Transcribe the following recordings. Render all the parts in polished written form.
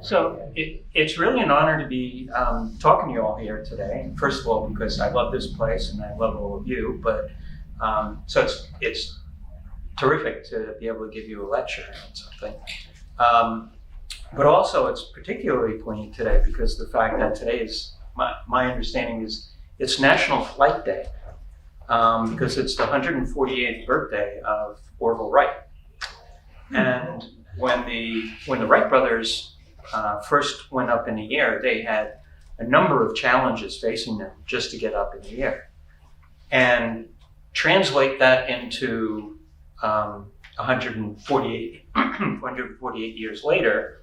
So it's really an honor to be talking to you all here today. First of all, because I love this place and I love all of you, but so it's terrific to be able to give you a lecture on something. But also it's particularly poignant today because the fact that today is, my understanding is it's National Flight Day because it's the 148th birthday of Orville Wright. And when the Wright brothers first went up in the air, they had a number of challenges facing them just to get up in the air. And translate that into 148 years later,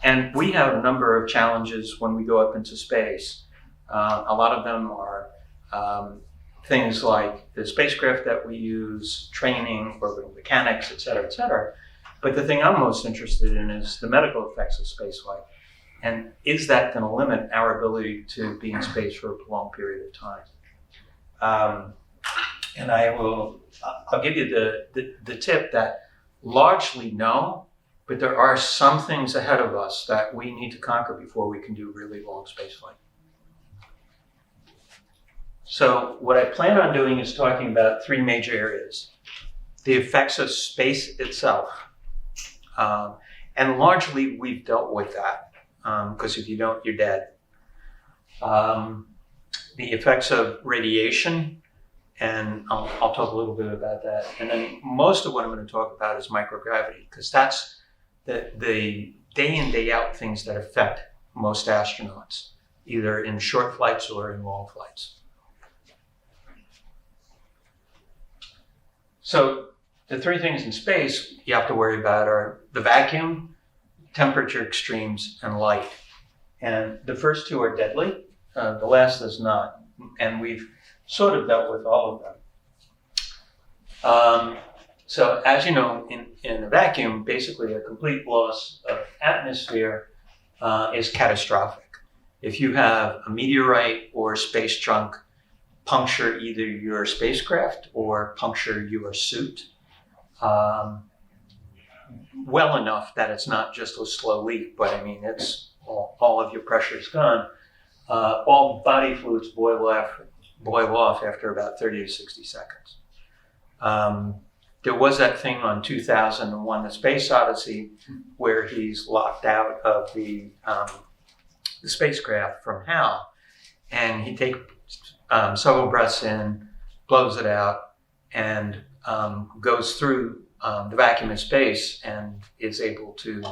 and we have a number of challenges when we go up into space. A lot of them are things like the spacecraft that we use, training, orbital mechanics, et cetera, et cetera. But the thing I'm most interested in is the medical effects of spaceflight. And is that going to limit our ability to be in space for a prolonged period of time? And I'll give you the tip that largely no, but there are some things ahead of us that we need to conquer before we can do really long spaceflight. So what I plan on doing is talking about three major areas. The effects of space itself. And largely we've dealt with that, because if you don't, you're dead. The effects of radiation, and I'll talk a little bit about that. And then most of what I'm going to talk about is microgravity, because that's the day in, day out things that affect most astronauts, either in short flights or in long flights. So the three things in space you have to worry about are the vacuum, temperature extremes, and light. And the first two are deadly, the last is not. And we've sort of dealt with all of them. So as you know, in a vacuum, basically a complete loss of atmosphere is catastrophic. If you have a meteorite or space chunk puncture either your spacecraft or puncture your suit, well enough that it's not just a slow leak, but I mean, it's all of your pressure is gone. All body fluids boil off after about 30 to 60 seconds. There was that thing on 2001, The Space Odyssey, where he's locked out of the spacecraft from HAL, and he takes several breaths in, blows it out, and goes through the vacuum in space and is able to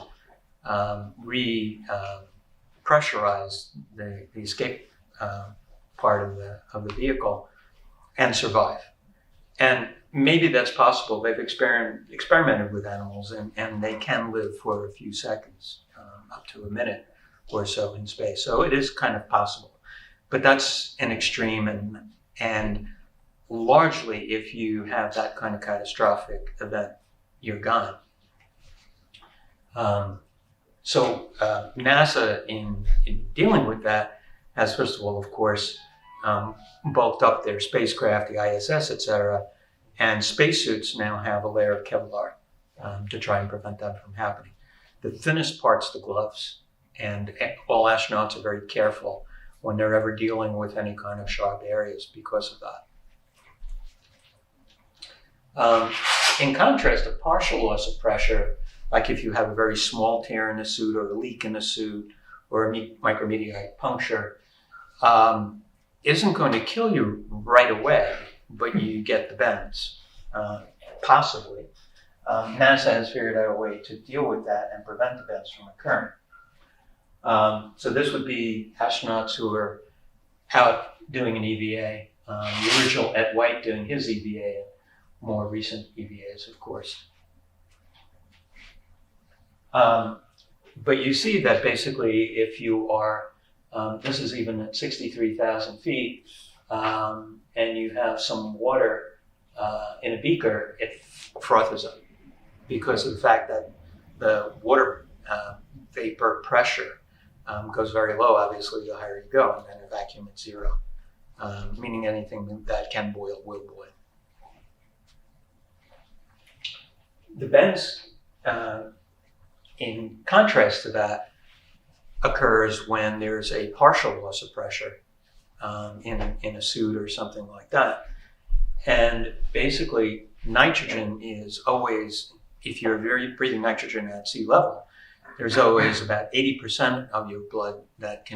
pressurize the escape part of the vehicle and survive. And maybe that's possible. They've experimented with animals and they can live for a few seconds, up to a minute or so in space. So it is kind of possible. But that's an extreme, and largely if you have that kind of catastrophic event, you're gone. So NASA, in dealing with that, has, first of all, of course, bulked up their spacecraft, the ISS, et cetera, and spacesuits now have a layer of Kevlar to try and prevent that from happening. The thinnest part's the gloves, and all astronauts are very careful when they're ever dealing with any kind of sharp areas because of that. In contrast, a partial loss of pressure, like if you have a very small tear in the suit or a leak in the suit or a micrometeorite puncture, isn't going to kill you right away, but you get the bends, possibly. NASA has figured out a way to deal with that and prevent the bends from occurring. So this would be astronauts who are out doing an EVA, the original Ed White doing his EVA, and more recent EVAs, of course. But you see that basically if you are, this is even at 63,000 feet, and you have some water in a beaker, it froths up because of the fact that the water vapor pressure goes very low. Obviously, the higher you go, and then a vacuum at zero, meaning anything that can boil will boil. The bends, in contrast to that, occurs when there's a partial loss of pressure in a suit or something like that. And basically, nitrogen is always, if you're breathing nitrogen at sea level, there's always about 80% of your blood that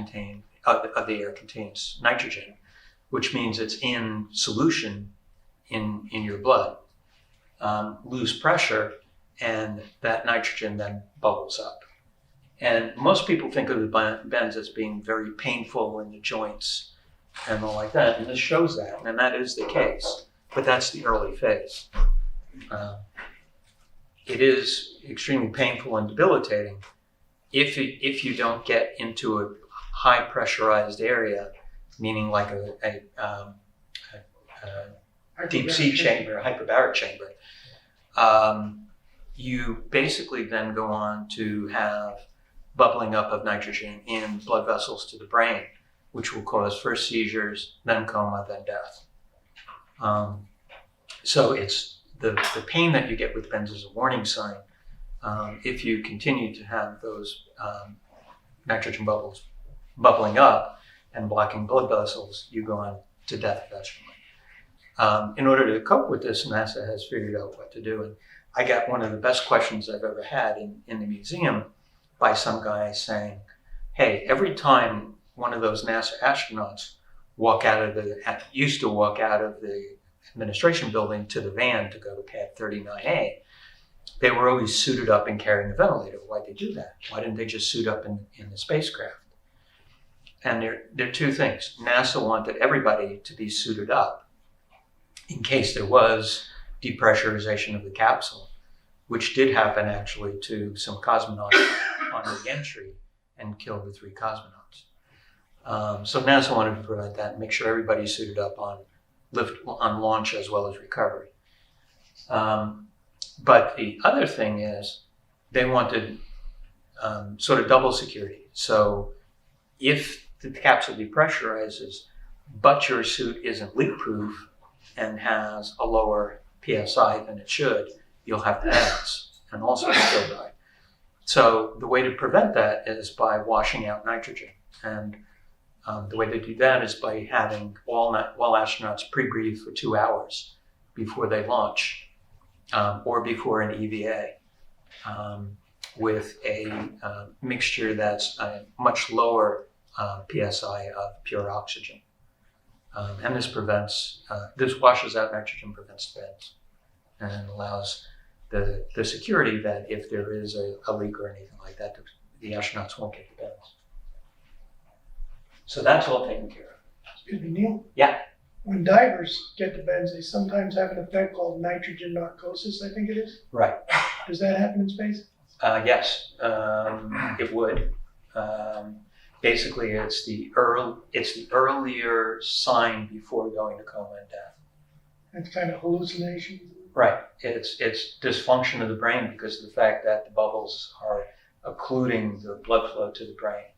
of the air contains nitrogen, which means it's in solution in your blood. Lose pressure, and that nitrogen then bubbles up. And most people think of the bends as being very painful in the joints and all like that, and this shows that, and that is the case, but that's the early phase. It is extremely painful and debilitating if you don't get into a high pressurized area, meaning like a deep sea chamber, a hyperbaric chamber. You basically then go on to have bubbling up of nitrogen in blood vessels to the brain, which will cause first seizures, then coma, then death. So it's the pain that you get with bends is a warning sign. If you continue to have those nitrogen bubbles bubbling up and blocking blood vessels, you go on to death eventually. In order to cope with this, NASA has figured out what to do. And I got one of the best questions I've ever had in the museum by some guy saying, hey, every time one of those NASA astronauts used to walk out of the administration building to the van to go to pad 39A, they were always suited up and carrying a ventilator. Why'd they do that? Why didn't they just suit up in the spacecraft? And there are two things. NASA wanted everybody to be suited up in case there was depressurization of the capsule, which did happen actually to some cosmonauts on re-entry and killed the 3 cosmonauts. So NASA wanted to provide that and make sure everybody's suited up on launch as well as recovery. But the other thing is they wanted sort of double security. So if the capsule depressurizes, but your suit isn't leak-proof and has a lower PSI than it should, you'll have to bounce and also still die. So the way to prevent that is by washing out nitrogen. And the way to do that is by having all astronauts pre-breathe for 2 hours before they launch, or before an EVA, with a mixture that's a much lower PSI of pure oxygen. And this washes out nitrogen, prevents bends, and allows the security that if there is a leak or anything like that, the astronauts won't get the bends. So that's all taken care of. Excuse me, Neil? Yeah. When divers get the bends, they sometimes have an effect called nitrogen narcosis, I think it is. Right. Does that happen in space? Yes, it would. Basically, it's the earlier sign before going to coma and death. It's kind of hallucination. Right. It's dysfunction of the brain because of the fact that the bubbles are occluding the blood flow to the brain,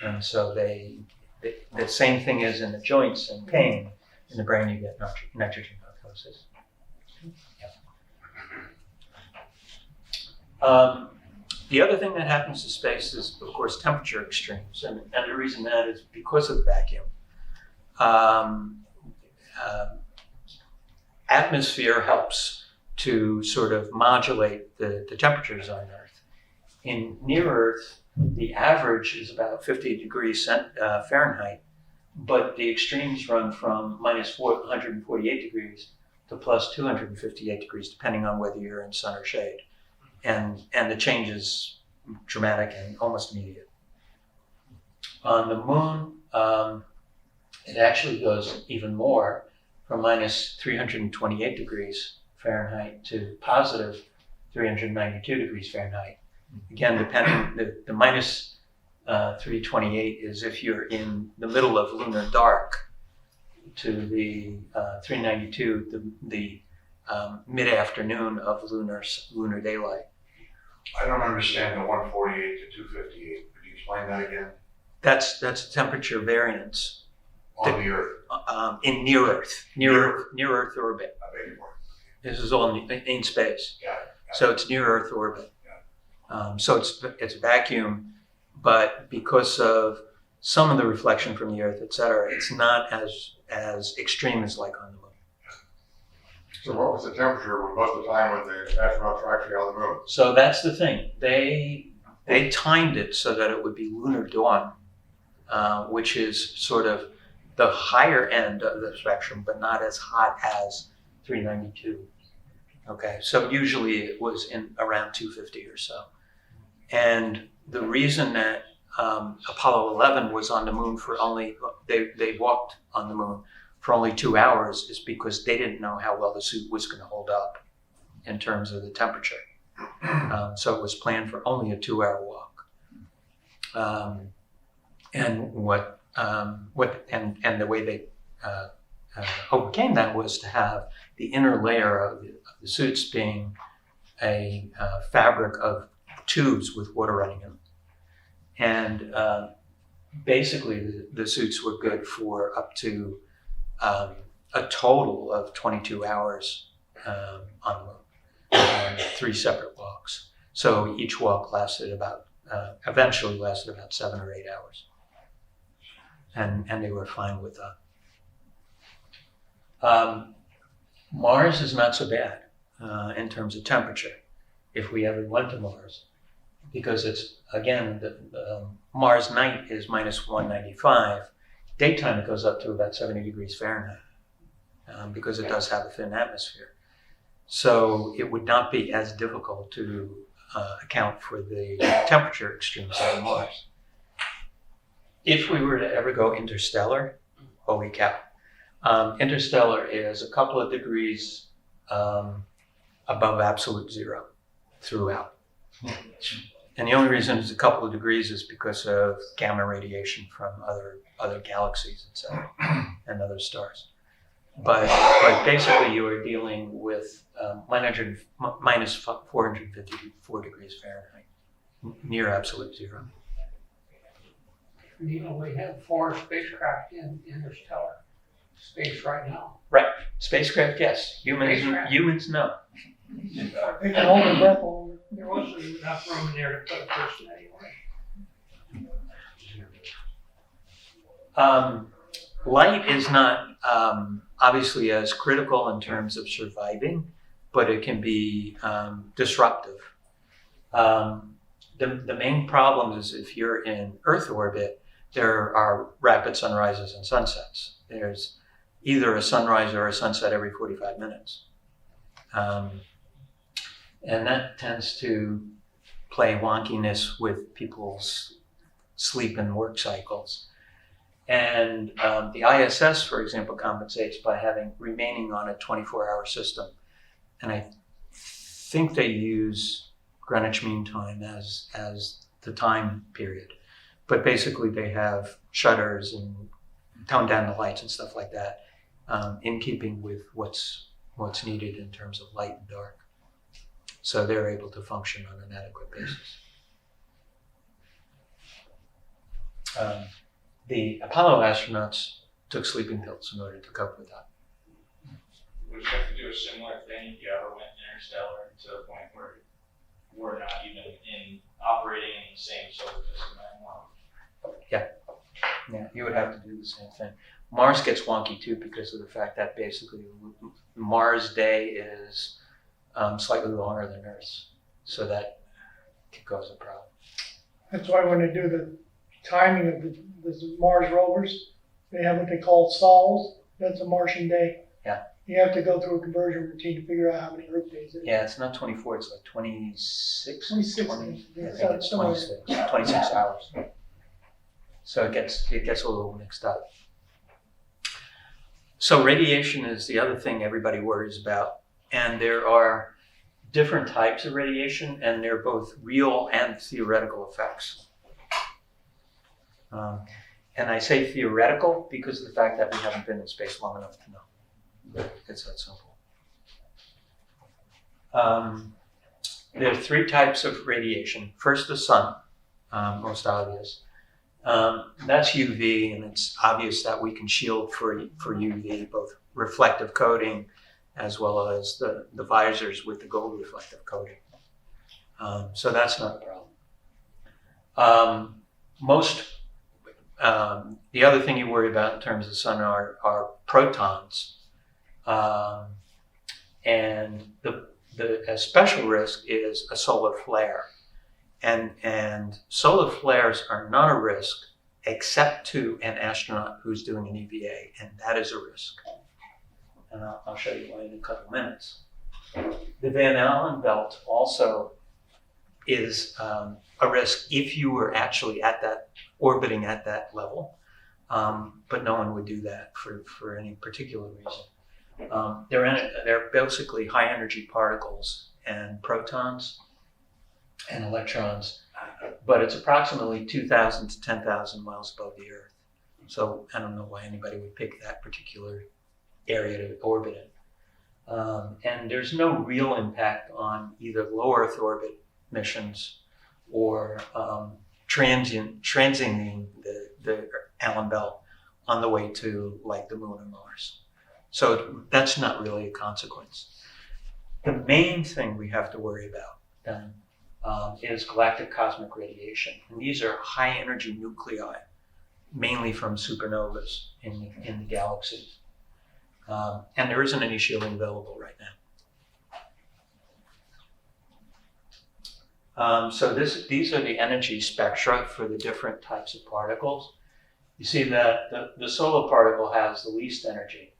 and so the same thing is in the joints and pain. In the brain, you get nitrogen narcosis. Yeah. The other thing that happens to space is, of course, temperature extremes, and the reason that is because of the vacuum. Atmosphere helps to sort of modulate the temperatures on Earth. In near Earth, the average is about 50 degrees Fahrenheit, but the extremes run from minus 148 degrees to plus 258 degrees, depending on whether you're in sun or shade. And the change is dramatic and almost immediate. On the moon, it actually goes even more, from minus 328 degrees Fahrenheit to positive 392 degrees Fahrenheit. Again, depending, the minus 328 is if you're in the middle of lunar dark, to the 392, the mid-afternoon of lunar daylight. I don't understand the 148 to 258. Could you explain that again? That's temperature variance. On the Earth. In near Earth orbit. I beg your pardon. This is all in space. Got it. So it's near Earth orbit. So it's vacuum, but because of some of the reflection from the Earth, et cetera, it's not as extreme as like on the moon. So what was the temperature most of the time when the astronauts were actually on the moon? So that's the thing. They timed it so that it would be lunar dawn, which is sort of the higher end of the spectrum, but not as hot as 392. Okay, so usually it was in around 250 or so. And the reason that Apollo 11 was on the moon for only, they walked on the moon for only 2 hours is because they didn't know how well the suit was going to hold up in terms of the temperature. So it was planned for only a 2-hour walk. And the way they overcame that was to have the inner layer of the suits being a fabric of tubes with water running in them. And basically the suits were good for up to a total of 22 hours on the moon, 3 separate walks. So each walk lasted eventually lasted about 7 or 8 hours. And they were fine with that. Mars is not so bad in terms of temperature, if we ever went to Mars, because it's, again, Mars night is minus 195. Daytime it goes up to about 70 degrees Fahrenheit because it does have a thin atmosphere. So it would not be as difficult to account for the temperature extremes on Mars. If we were to ever go interstellar, holy cow. Interstellar is a couple of degrees above absolute zero throughout. And the only reason it's a couple of degrees is because of gamma radiation from other galaxies, etc., and other stars. But basically you are dealing with minus 454 degrees Fahrenheit, near absolute zero. You know, we have 4 spacecraft in interstellar space right now. Right. Spacecraft, yes. Humans, no. They can hold their breath longer. There wasn't enough room in there to put a person anyway. Light is not obviously as critical in terms of surviving, but it can be disruptive. The main problem is if you're in Earth orbit, there are rapid sunrises and sunsets. There's either a sunrise or a sunset every 45 minutes. And that tends to play wonkiness with people's sleep and work cycles. And the ISS, for example, compensates by remaining on a 24-hour system. And I think they use Greenwich Mean Time as the time period. But basically they have shutters and tone down the lights and stuff like that in keeping with what's needed in terms of light and dark. So they're able to function on an adequate basis. The Apollo astronauts took sleeping pills in order to cope with that. Would you have to do a similar thing if you ever went interstellar to the point where we're not even operating in the same solar system anymore? Yeah, you would have to do the same thing. Mars gets wonky too because of the fact that basically Mars' day is slightly longer than Earth's, so that could cause a problem. That's why when they do the timing of the Mars rovers, they have what they call sols. That's a Martian day. Yeah. You have to go through a conversion routine to figure out how many Earth days it is. Yeah, it's not 24, it's like 26? 26. 20, I think it's 26 hours. So it gets a little mixed up. So radiation is the other thing everybody worries about. And there are different types of radiation, and they're both real and theoretical effects. And I say theoretical because of the fact that we haven't been in space long enough to know. It's that simple. There are 3 types of radiation. First, the sun, most obvious. That's UV, and it's obvious that we can shield for UV, both reflective coating as well as the visors with the gold reflective coating. So that's not a problem. the other thing you worry about in terms of the sun are protons. And a special risk is a solar flare. And solar flares are not a risk except to an astronaut who's doing an EVA, and that is a risk. And I'll show you why in a couple minutes. The Van Allen belt also is a risk if you were actually orbiting at that level, but no one would do that for any particular reason. They're basically high energy particles and protons and electrons, but it's approximately 2,000 to 10,000 miles above the Earth. So I don't know why anybody would pick that particular area to orbit in. And there's no real impact on either low Earth orbit missions or transiting the Allen belt on the way to like the Moon or Mars. So that's not really a consequence. The main thing we have to worry about then is galactic cosmic radiation. And these are high energy nuclei, mainly from supernovas in the galaxies. And there isn't any shielding available right now. So these are the energy spectra for the different types of particles. You see that the solar particle has the least energy.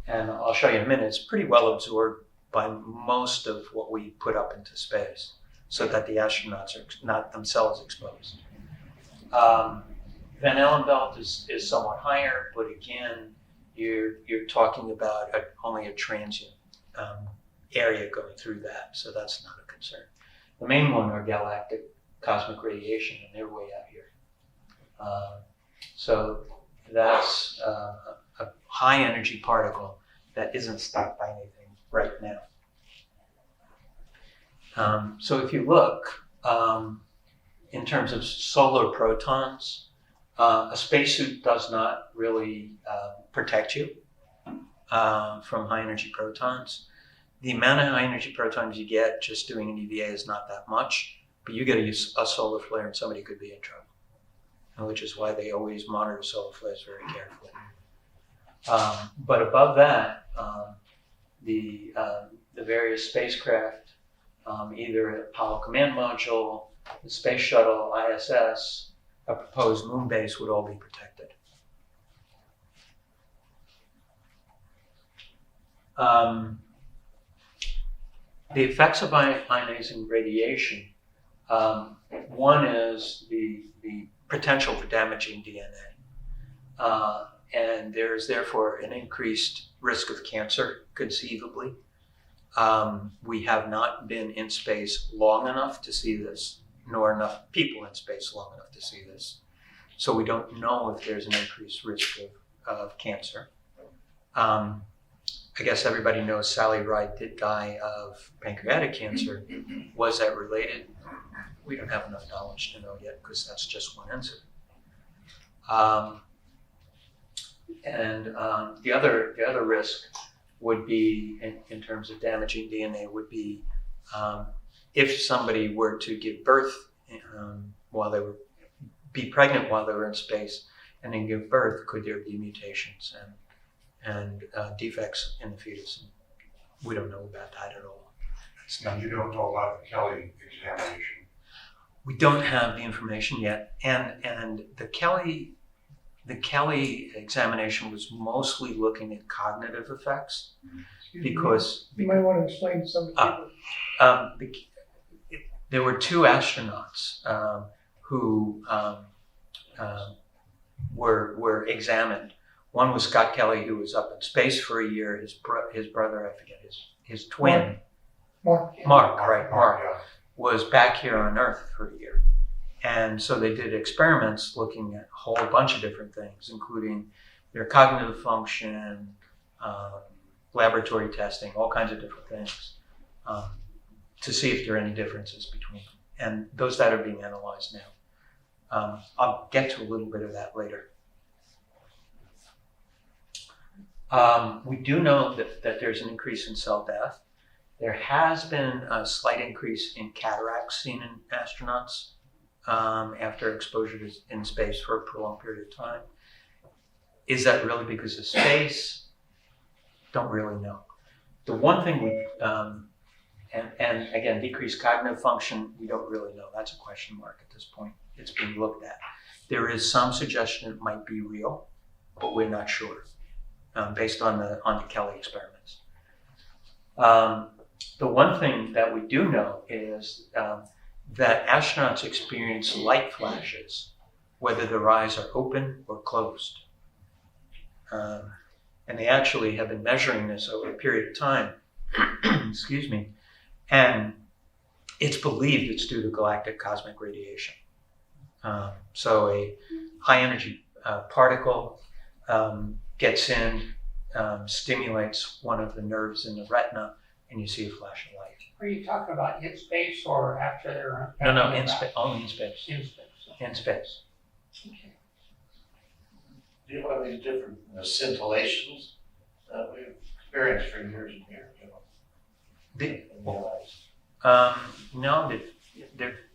And I'll show you in a minute, it's pretty well absorbed by most of what we put up into space so that the astronauts are not themselves exposed. Van Allen belt is somewhat higher, but again, you're talking about only a transient area going through that, so that's not a concern. The main one are galactic cosmic radiation, and they're way out here. So that's a high energy particle that isn't stopped by anything right now. So if you look in terms of solar protons, a spacesuit does not really protect you from high energy protons. The amount of high energy protons you get just doing an EVA is not that much, but you get a solar flare and somebody could be in trouble, which is why they always monitor solar flares very carefully. But above that, the various spacecraft, either Apollo Command Module, the Space Shuttle, ISS, a proposed moon base would all be protected. The effects of ionizing radiation, one is the potential for damaging DNA. And there is therefore an increased risk of cancer, conceivably. We have not been in space long enough to see this, nor enough people in space long enough to see this. So we don't know if there's an increased risk of cancer. I guess everybody knows Sally Ride did die of pancreatic cancer. Was that related? We don't have enough knowledge to know yet because that's just one incident. The other risk would be, in terms of damaging DNA, would be if somebody were to give birth be pregnant while they were in space, and then give birth, could there be mutations and defects in the fetus? We don't know about that at all. And you don't know about the Kelly examination. We don't have the information yet, and the Kelly examination was mostly looking at cognitive effects because You might want to explain to some people. there were two astronauts who were examined. One was Scott Kelly, who was up in space for a year. His brother, I forget his twin, Mark, Yeah. was back here on Earth for a year. And so they did experiments looking at a whole bunch of different things, including their cognitive function, laboratory testing, all kinds of different things, to see if there are any differences between them. And those data are being analyzed now. I'll get to a little bit of that later. We do know that there's an increase in cell death. There has been a slight increase in cataracts seen in astronauts. after exposure to in space for a prolonged period of time. Is that really because of space? Don't really know. The one thing we, and again, decreased cognitive function, we don't really know. That's a question mark at this point. It's being looked at. There is some suggestion it might be real, but we're not sure, based on the Kelly experiments. The one thing that we do know is that astronauts experience light flashes, whether their eyes are open or closed. And they actually have been measuring this over a period of time, excuse me, and it's believed it's due to galactic cosmic radiation. So a high energy particle gets in, stimulates one of the nerves in the retina, and you see a flash of light. Are you talking about in space or after they're? No, in space, only in space. In space. In space. Okay. Do you have these different scintillations that we've experienced for years and years? In the eyes? No,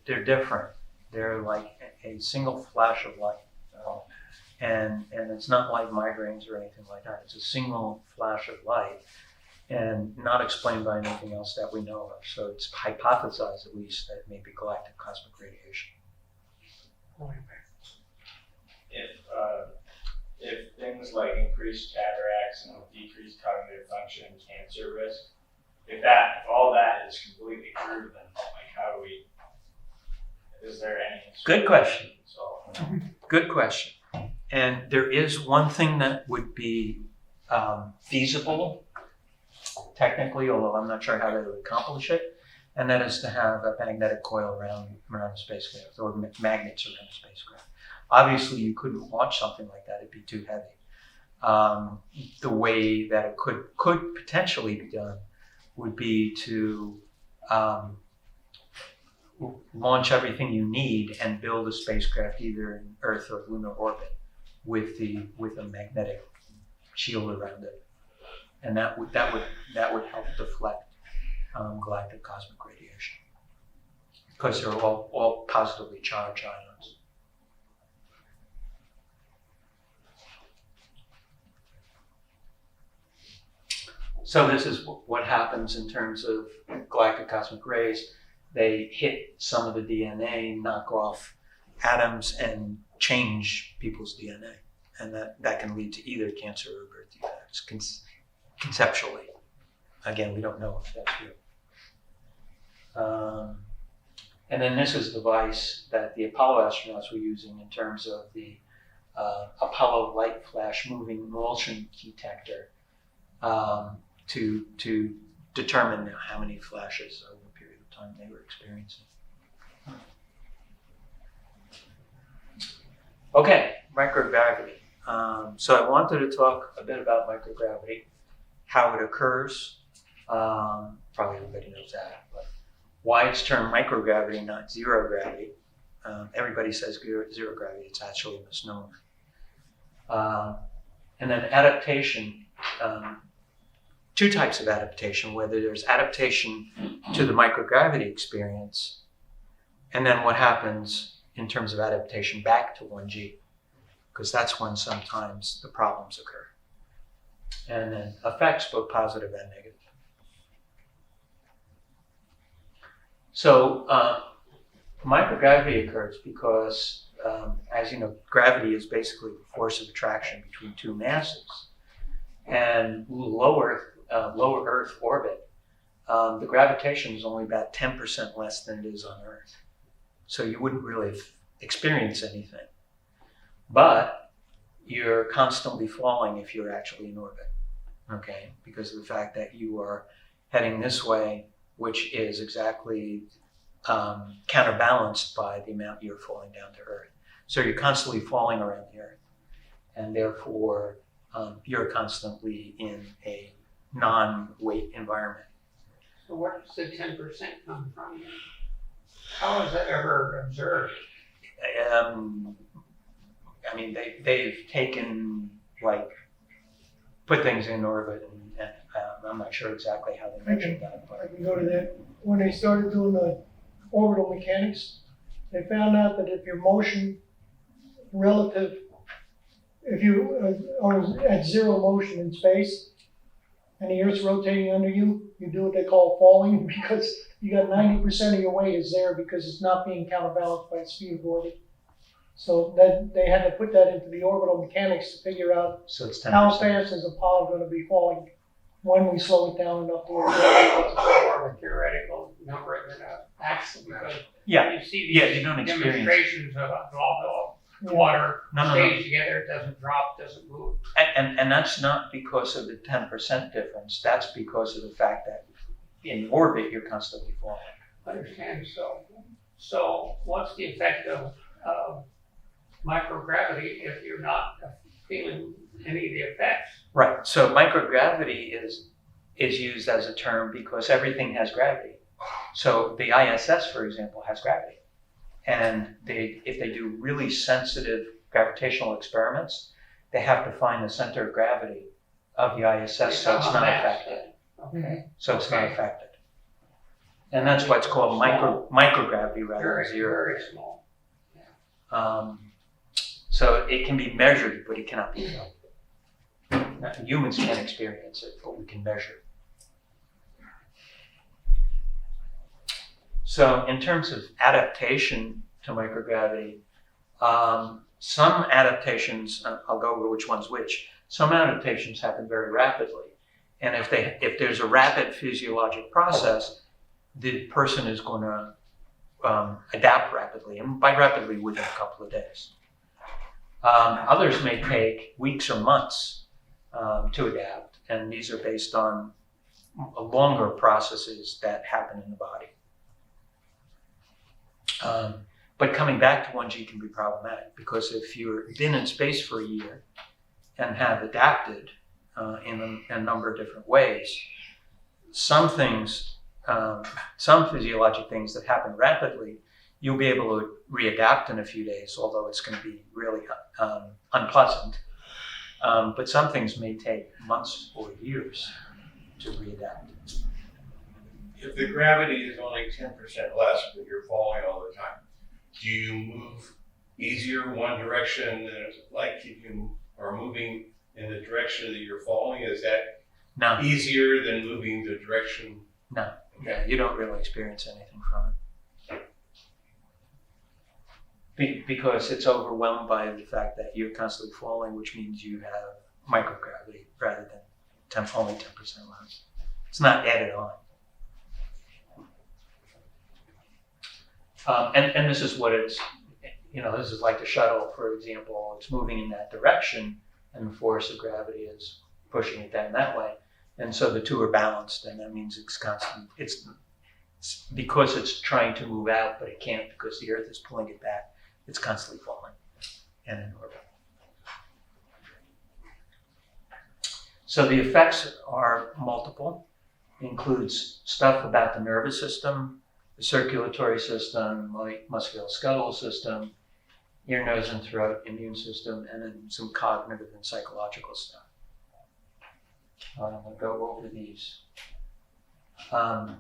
they're different. They're like a single flash of light. And it's not like migraines or anything like that. It's a single flash of light and not explained by anything else that we know of. So it's hypothesized at least that it may be galactic cosmic radiation. If things like increased cataracts and decreased cognitive function, cancer risk, if all that is completely true, then like how do we? Is there any? Good question. So, Good question. And there is one thing that would be feasible, technically, although I'm not sure how they would accomplish it, and that is to have a magnetic coil around the spacecraft, or magnets around the spacecraft. Obviously, you couldn't launch something like that; it'd be too heavy. The way that it could potentially be done would be to launch everything you need and build a spacecraft either in Earth or lunar orbit with a magnetic shield around it, and that would help deflect galactic cosmic radiation because they're all positively charged ions. So this is what happens in terms of galactic cosmic rays. They hit some of the DNA, knock off atoms, and change people's DNA. And that can lead to either cancer or birth defects, conceptually. Again, we don't know if that's real. And then this is the device that the Apollo astronauts were using in terms of the Apollo light flash moving emulsion detector to determine how many flashes over a period of time they were experiencing. Okay, microgravity. So I wanted to talk a bit about microgravity, how it occurs. Probably everybody knows that, but why it's termed microgravity, not zero gravity. Everybody says zero gravity, it's actually a misnomer. And then adaptation, two types of adaptation, whether there's adaptation to the microgravity experience, and then what happens in terms of adaptation back to 1G, because that's when sometimes the problems occur. And then effects, both positive and negative. So microgravity occurs because, as you know, gravity is basically the force of attraction between two masses. And low Earth orbit, the gravitation is only about 10% less than it is on Earth. So you wouldn't really experience anything. But you're constantly falling if you're actually in orbit, okay? Because of the fact that you are heading this way, which is exactly counterbalanced by the amount you're falling down to Earth. So you're constantly falling around the Earth. And therefore, you're constantly in a non-weight environment. So where does the 10% come from? How is that ever observed? I mean, they've taken, put things in orbit, and I'm not sure exactly how they measured that. I But can go to that. When they started doing the orbital mechanics, they found out that if your motion relative, if you are at zero motion in space and the Earth's rotating under you, you do what they call falling because you got 90% of your weight is there because it's not being counterbalanced by the speed of orbit. So then they had to put that into the orbital mechanics to figure out So it's 10%. how fast is Apollo going to be falling when we slow it down enough to where It's more of a theoretical number than an actual, because Yeah, you see yeah, these you don't experience. demonstrations of blah, Yeah. water No. stays together, it doesn't drop, doesn't move. And that's not because of the 10% difference. That's because of the fact that in orbit, you're constantly falling. I understand, so what's the effect of microgravity if you're not feeling any of the effects? Right. So microgravity is used as a term because everything has gravity. So the ISS, for example, has gravity. And if they do really sensitive gravitational experiments, they have to find the center of gravity of the ISS so it's not affected. Okay. So it's not Okay. affected. And that's why it's called microgravity rather than zero. Very small. So it can be measured, but it cannot be felt. Now, humans can't experience it, but we can measure it. So in terms of adaptation to microgravity, some adaptations, I'll go over which one's which, some adaptations happen very rapidly. And if there's a rapid physiologic process, the person is going to adapt rapidly, and by rapidly, within a couple of days. Others may take weeks or months to adapt, and these are based on longer processes that happen in the body. But coming back to 1G can be problematic because if you've been in space for a year and have adapted in a number of different ways, some things, some physiologic things that happen rapidly, you'll be able to readapt in a few days, although it's going to be really unpleasant. But some things may take months or years to readapt. If the gravity is only 10% less, but you're falling all the time, do you move easier one direction than, like if you are moving in the direction that you're falling, is that No, easier than moving the direction? no, yeah, you don't really experience anything from it. Because it's overwhelmed by the fact that you're constantly falling, which means you have microgravity rather than only 10% less. It's not added on. And this is what it's, this is like the shuttle, for example. It's moving in that direction, and the force of gravity is pushing it down that way. And so the two are balanced, and that means it's constant. It's because it's trying to move out, but it can't because the Earth is pulling it back. It's constantly falling and in orbit. So the effects are multiple. It includes stuff about the nervous system, the circulatory system, musculoskeletal system, ear, nose, and throat, immune system, and then some cognitive and psychological stuff. I'm going to go over these. Not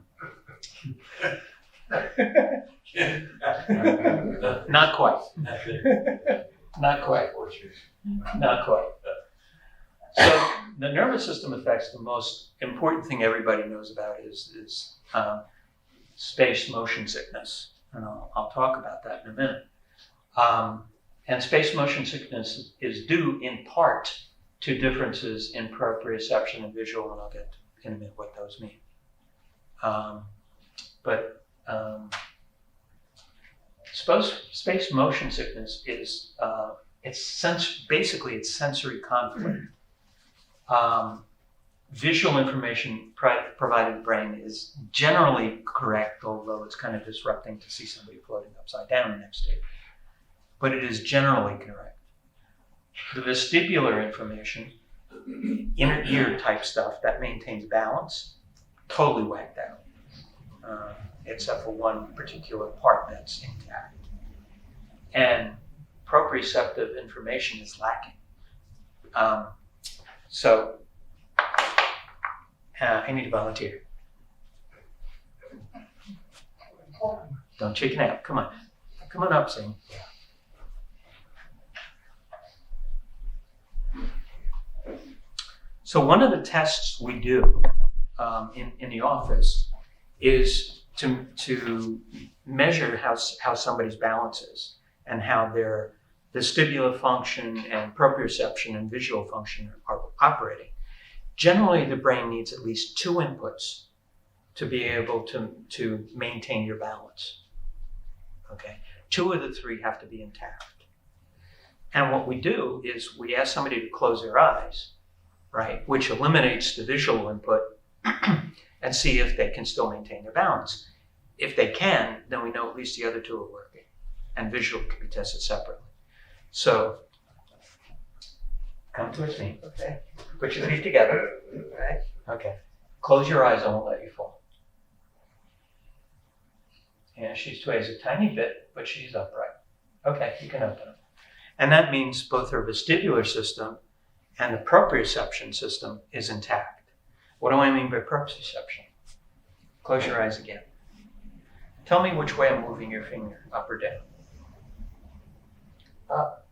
quite. Not quite. Not quite. So the nervous system effects, the most important thing everybody knows about is space motion sickness. And I'll talk about that in a minute. And space motion sickness is due in part to differences in proprioception and visual, and I'll get in a minute what those mean. Space motion sickness is basically it's sensory conflict. Visual information provided to the brain is generally correct, although it's kind of disrupting to see somebody floating upside down next to you. But it is generally correct. The vestibular information, inner ear type stuff that maintains balance, totally whacked out, except for one particular part that's intact. And proprioceptive information is lacking. I need a volunteer. Don't chicken out, come on. Come on up, Zane. So one of the tests we do in the office is to measure how somebody's balance is and how their vestibular function and proprioception and visual function are operating. Generally, the brain needs at least 2 inputs to be able to maintain your balance. Okay, 2 of the 3 have to be intact. And what we do is we ask somebody to close their eyes, right, which eliminates the visual input, and see if they can still maintain their balance. If they can, then we know at least the other 2 are working, and visual can be tested separately. So, come towards me. Okay. Put your feet together. Right. Okay. Close your eyes, I won't let you fall. Yeah, she sways a tiny bit, but she's upright. Okay, you can open them. And that means both her vestibular system and the proprioception system is intact. What do I mean by proprioception? Close your eyes again. Tell me which way I'm moving your finger, up or down. Up.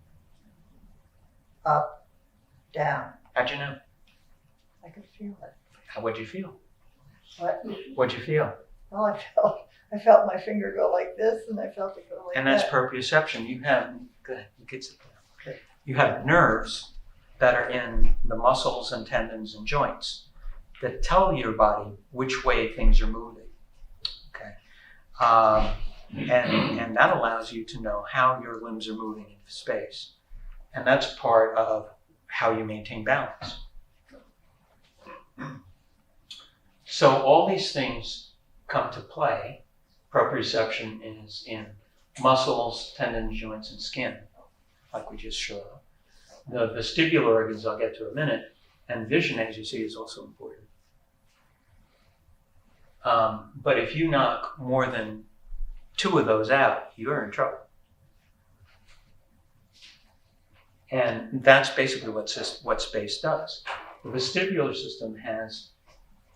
Up. Down. How'd you know? I could feel it. What'd you feel? What? What'd you feel? Well, I felt my finger go like this, and I felt it go like And that's that. proprioception. You have, go ahead, you can sit down. Okay. You have nerves that are in the muscles and tendons and joints that tell your body which way things are moving. Okay, and that allows you to know how your limbs are moving in space, and that's part of how you maintain balance. So all these things come to play. Proprioception is in muscles, tendons, joints, and skin, like we just showed. The vestibular organs I'll get to in a minute, and vision, as you see, is also important. But if you knock more than 2 of those out, you're in trouble. And that's basically what space does. The vestibular system has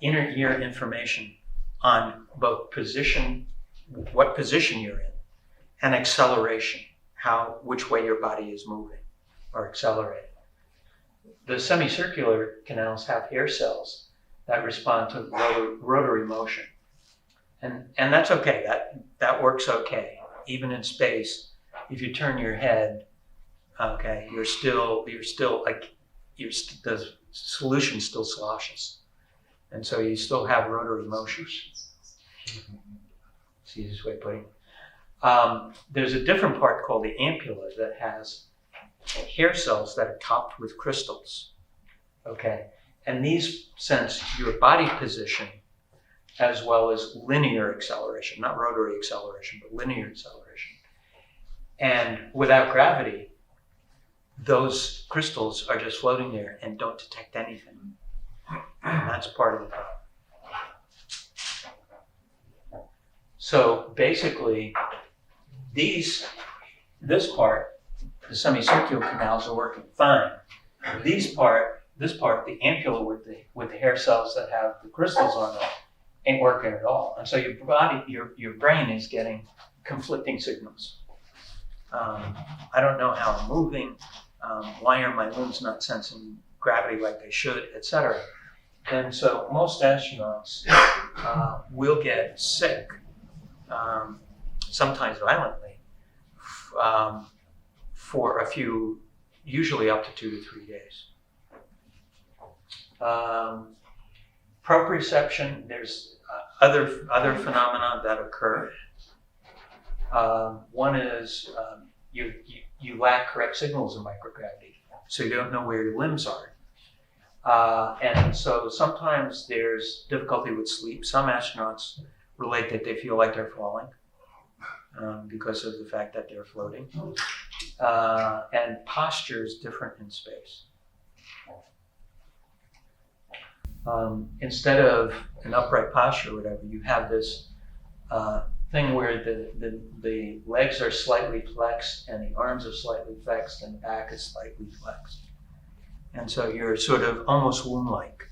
inner ear information on both position, what position you're in, and acceleration, which way your body is moving or accelerating. The semicircular canals have hair cells that respond to rotary motion. And that's okay, that works okay. Even in space, if you turn your head, okay, you're still like, the solution still sloshes. And so you still have rotary motion. It's the easiest way of putting it. There's a different part called the ampulla that has hair cells that are topped with crystals, okay? And these sense your body position as well as linear acceleration, not rotary acceleration, but linear acceleration. And without gravity, those crystals are just floating there and don't detect anything. And that's part of the problem. So basically, this part, the semicircular canals are working fine. This part, the ampulla with the hair cells that have the crystals on them, ain't working at all. And so your body, your brain is getting conflicting signals. I don't know how I'm moving. Why are my limbs not sensing gravity like they should, etc. And so most astronauts will get sick, sometimes violently, for a few, usually up to 2 to 3 days. Proprioception, there's other phenomena that occur. One is you lack correct signals in microgravity, so you don't know where your limbs are. And so sometimes there's difficulty with sleep. Some astronauts relate that they feel like they're falling because of the fact that they're floating. And posture is different in space. Instead of an upright posture or whatever, you have this thing where the legs are slightly flexed and the arms are slightly flexed and the back is slightly flexed. And so you're sort of almost womb-like,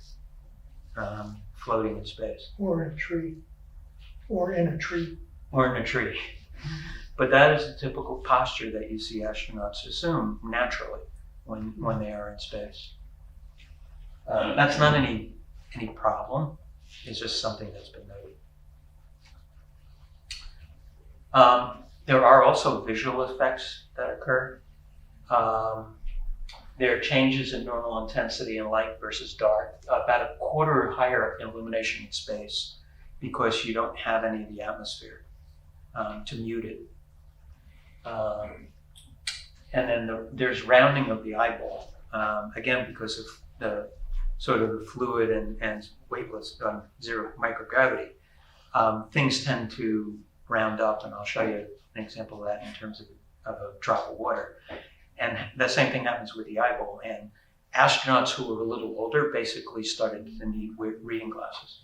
floating in space. Or in a tree. Or in a tree. Or in a tree. But that is the typical posture that you see astronauts assume naturally when they are in space. That's not any problem. It's just something that's been noted. There are also visual effects that occur. There are changes in normal intensity in light versus dark, about a quarter higher illumination in space because you don't have any of the atmosphere to mute it. And then there's rounding of the eyeball, again, because of the sort of the fluid and weightless, zero microgravity. Things tend to round up, and I'll show you an example of that in terms of a drop of water. And the same thing happens with the eyeball. And astronauts who were a little older basically started to need reading glasses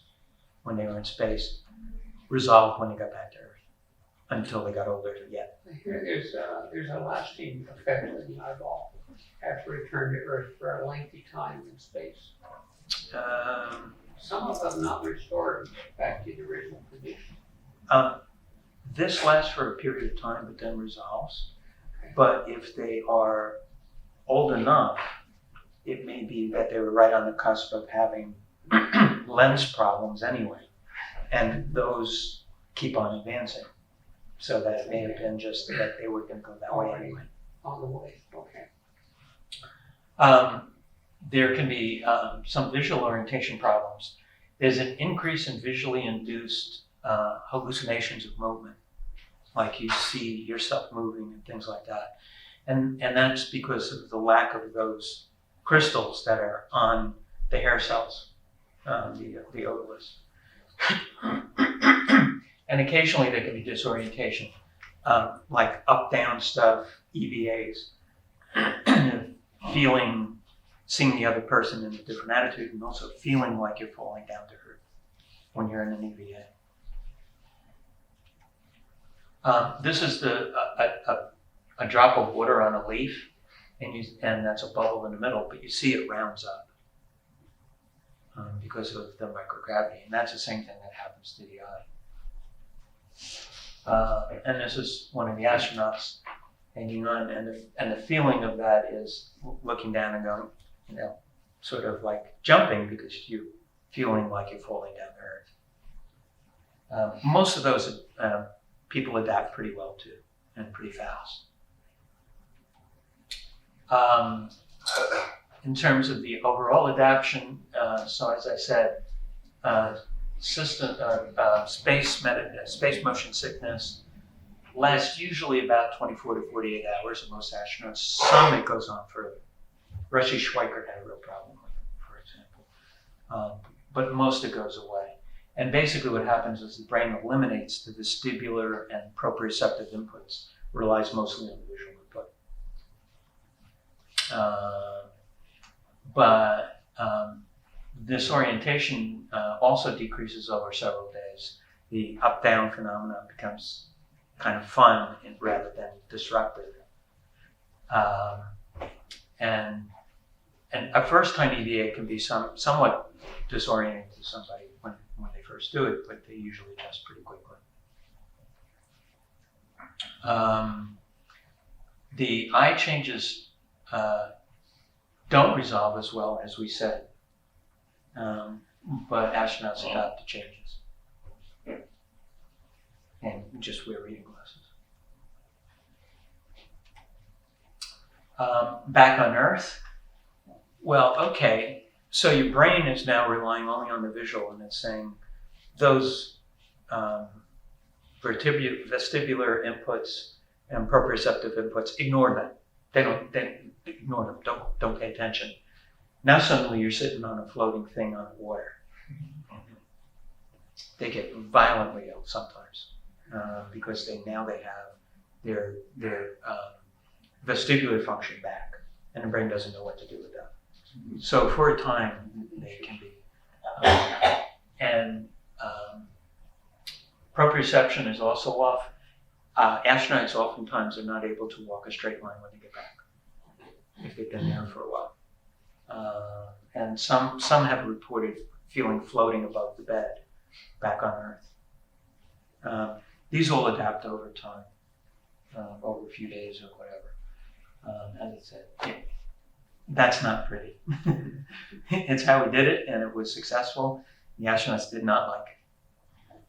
when they were in space, resolved when they got back to Earth, until they got older yet. I hear there's a lasting effect in the eyeball after return to Earth for a lengthy time in space. Some of them not restored back to the original condition. This lasts for a period of time, but then resolves. But if they are old enough, it may be that they were right on the cusp of having lens problems anyway, and those keep on advancing. So that it may have been just that they were going to go that way anyway. On the way, okay. There can be some visual orientation problems. There's an increase in visually induced hallucinations of movement, like you see yourself moving and things like that. And that's because of the lack of those crystals that are on the hair cells, the otoliths. And occasionally there can be disorientation, like up-down stuff, EVAs, seeing the other person in a different attitude, and also feeling like you're falling down to earth when you're in an EVA. This is a drop of water on a leaf, and that's a bubble in the middle, but you see it rounds up because of the microgravity, and that's the same thing that happens to the eye. And this is one of the astronauts hanging on, and the feeling of that is looking down and going, sort of like jumping because you're feeling like you're falling down to earth. Most of those people adapt pretty well to, and pretty fast. In terms of the overall adaptation, so as I said, space motion sickness lasts usually about 24 to 48 hours in most astronauts. Some it goes on further. Rusty Schweikert had a real problem with it, for example. But most it goes away. And basically what happens is the brain eliminates the vestibular and proprioceptive inputs, relies mostly on the visual input. But this orientation also decreases over several days. The up-down phenomenon becomes kind of fun rather than disruptive. And a first-time EVA can be somewhat disorienting to somebody when they first do it, but they usually adjust pretty quickly. The eye changes don't resolve as well as we said, but astronauts adapt to changes and just wear reading glasses. Back on Earth, well, okay, so your brain is now relying only on the visual, and it's saying those vestibular inputs and proprioceptive inputs, ignore them. They ignore them. Don't pay attention. Now suddenly you're sitting on a floating thing on the water. They get violently ill sometimes because they have their vestibular function back, and the brain doesn't know what to do with them. So for a time they can be, proprioception is also off. Astronauts oftentimes are not able to walk a straight line when they get back, if they've been there for a while. And some have reported feeling floating above the bed back on Earth. These all adapt over time. over a few days or whatever. As I said, that's not pretty. It's how we did it, and it was successful. The astronauts did not like it.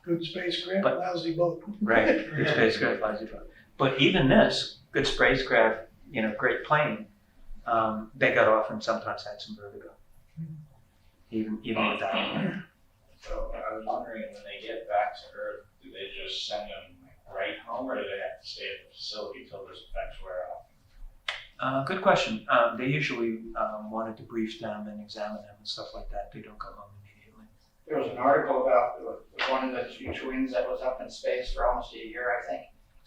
Good spacecraft, But- lousy boat. Right, good spacecraft, lousy boat. But even this, good spacecraft, great plane, they got off and sometimes had some vertigo. Even with that. So I was wondering, when they get back to Earth, do they just send them right home, or do they have to stay at the facility till those effects wear off? Good question. They usually want to debrief them and examine them and stuff like that. They don't go home immediately. There was an article about one of the two twins that was up in space for almost a year, I think,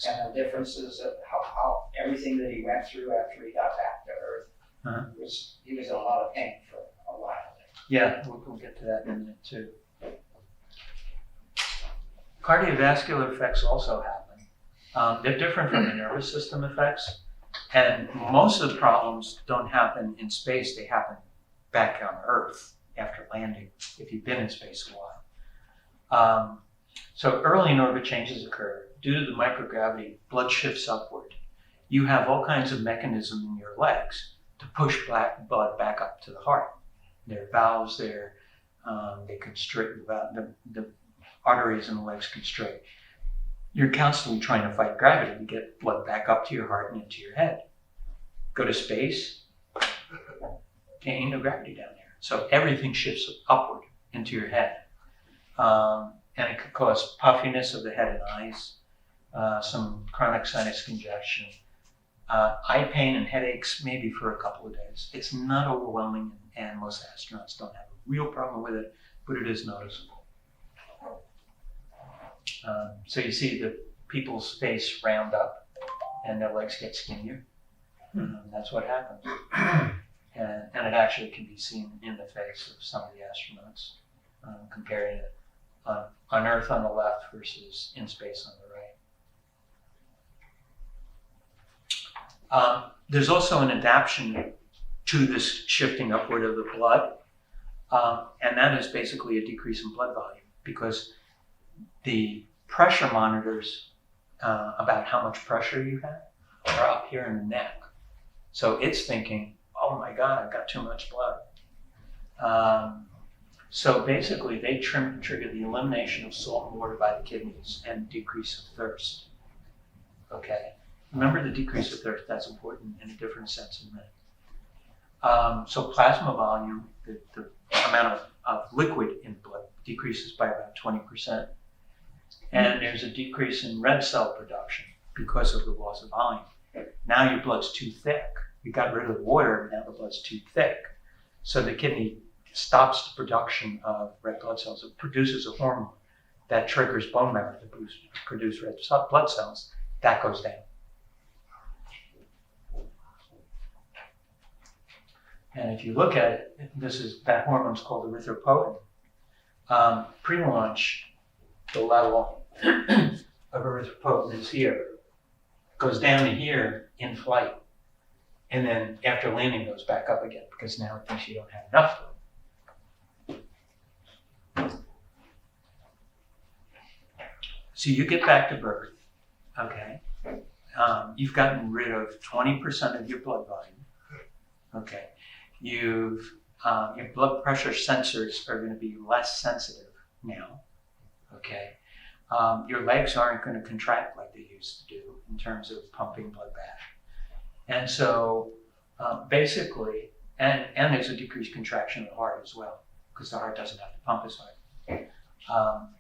and the differences of how everything that he went through after he got back to Earth he was in a lot of pain for a while. Yeah, we'll get to that in a minute too. Cardiovascular effects also happen. They're different from the nervous system effects, and most of the problems don't happen in space. They happen back on Earth after landing, if you've been in space a while. So early in orbit changes occur. Due to the microgravity, blood shifts upward. You have all kinds of mechanisms in your legs to push blood back up to the heart. There are valves there. They constrict, the arteries in the legs constrict. You're constantly trying to fight gravity to get blood back up to your heart and into your head. Go to space, ain't no gravity down there. So everything shifts upward into your head. And it could cause puffiness of the head and eyes, some chronic sinus congestion, eye pain and headaches maybe for a couple of days. It's not overwhelming, and most astronauts don't have a real problem with it, but it is noticeable. So you see the people's face round up and their legs get skinnier. That's what happens. And it actually can be seen in the face of some of the astronauts, comparing it on Earth on the left versus in space on the right. There's also an adaptation to this shifting upward of the blood, and that is basically a decrease in blood volume, because the pressure monitors about how much pressure you have are up here in the neck. So it's thinking, oh my God, I've got too much blood. So basically they trigger the elimination of salt and water by the kidneys and decrease of thirst. Okay, remember the decrease of thirst, that's important in a different sense in a minute. So plasma volume, the amount of liquid in blood decreases by about 20%. And there's a decrease in red cell production because of the loss of volume. Now your blood's too thick. You got rid of the water, now the blood's too thick. So the kidney stops the production of red blood cells. It produces a hormone that triggers bone marrow to produce red blood cells. That goes down. And if you look at it, that hormone's called erythropoietin. Pre-launch, the level of erythropoietin is here, goes down to here in flight, and then after landing goes back up again because now it thinks you don't have enough. So you get back to birth, okay? You've gotten rid of 20% of your blood volume, okay? Your blood pressure sensors are going to be less sensitive now, okay? Your legs aren't going to contract like they used to do in terms of pumping blood back. And so basically, and there's a decreased contraction of the heart as well, because the heart doesn't have to pump as hard.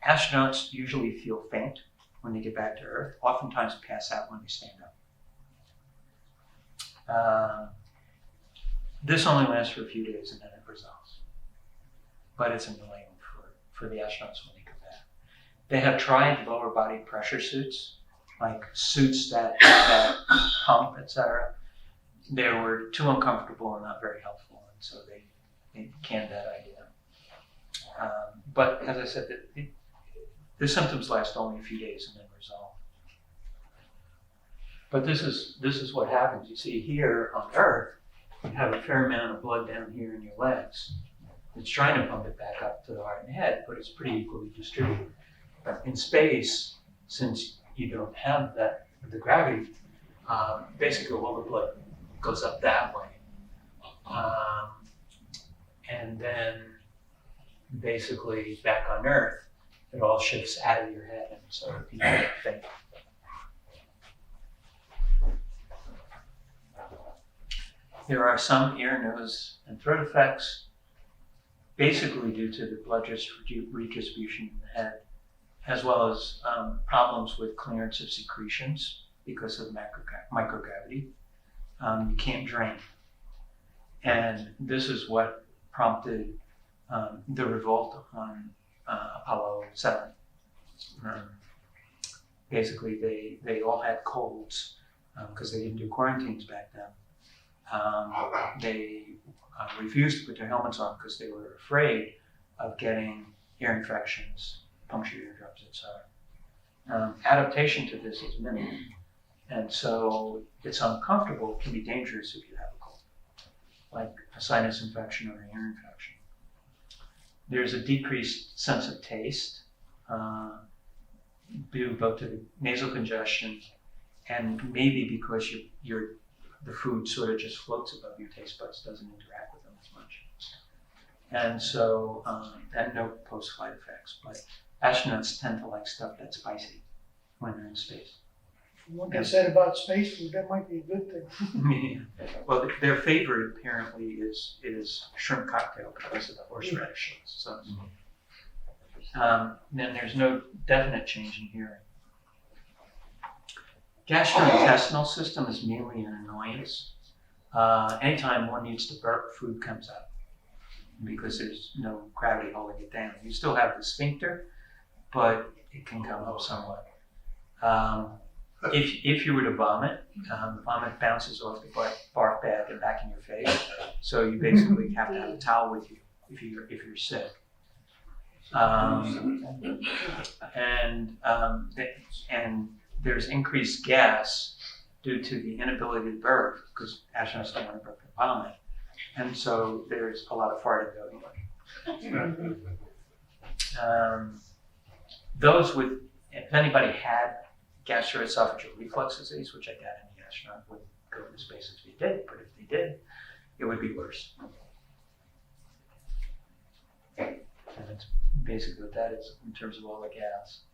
Astronauts usually feel faint when they get back to Earth, oftentimes pass out when they stand up. This only lasts for a few days and then it resolves. But it's annoying for the astronauts when they come back. They have tried lower body pressure suits, like suits that pump, etc. They were too uncomfortable and not very helpful, and so they canned that idea. But as I said, the symptoms last only a few days and then resolve. But this is what happens. You see here on Earth, you have a fair amount of blood down here in your legs. It's trying to pump it back up to the heart and head, but it's pretty equally distributed. In space, since you don't have the gravity, basically all the blood goes up that way. And then basically back on Earth, it all shifts out of your head, and so people think. There are some ear, nose, and throat effects, basically due to the blood redistribution in the head, as well as problems with clearance of secretions because of microgravity. You can't drain. And this is what prompted the revolt on Apollo 7. Basically, they all had colds because they didn't do quarantines back then. They refused to put their helmets on because they were afraid of getting ear infections, punctured eardrums, etc. Adaptation to this is minimal, and so it's uncomfortable. It can be dangerous if you have a cold, like a sinus infection or an ear infection. There's a decreased sense of taste due both to the nasal congestion and maybe because the food sort of just floats above your taste buds, doesn't interact with them as much. And so, and no post-flight effects, but astronauts tend to like stuff that's spicy when they're in space. What they said about space food, that might be a good thing. Well, their favorite apparently is shrimp cocktail because of the horseradish sauce. Then there's no definite change in hearing. Gastrointestinal system is mainly an annoyance. Anytime one needs to burp, food comes out because there's no gravity holding it down. You still have the sphincter, but it can come up somewhat. If you were to vomit, vomit bounces off the barf bag and back in your face. So you basically have to have a towel with you if you're sick. And there's increased gas due to the inability to burp because astronauts don't want to burp and vomit. And so there's a lot of farting going on. If anybody had gastroesophageal reflux disease, which I doubt any astronaut would go into space if they did, but if they did, it would be worse. And that's basically what that is in terms of all the gas.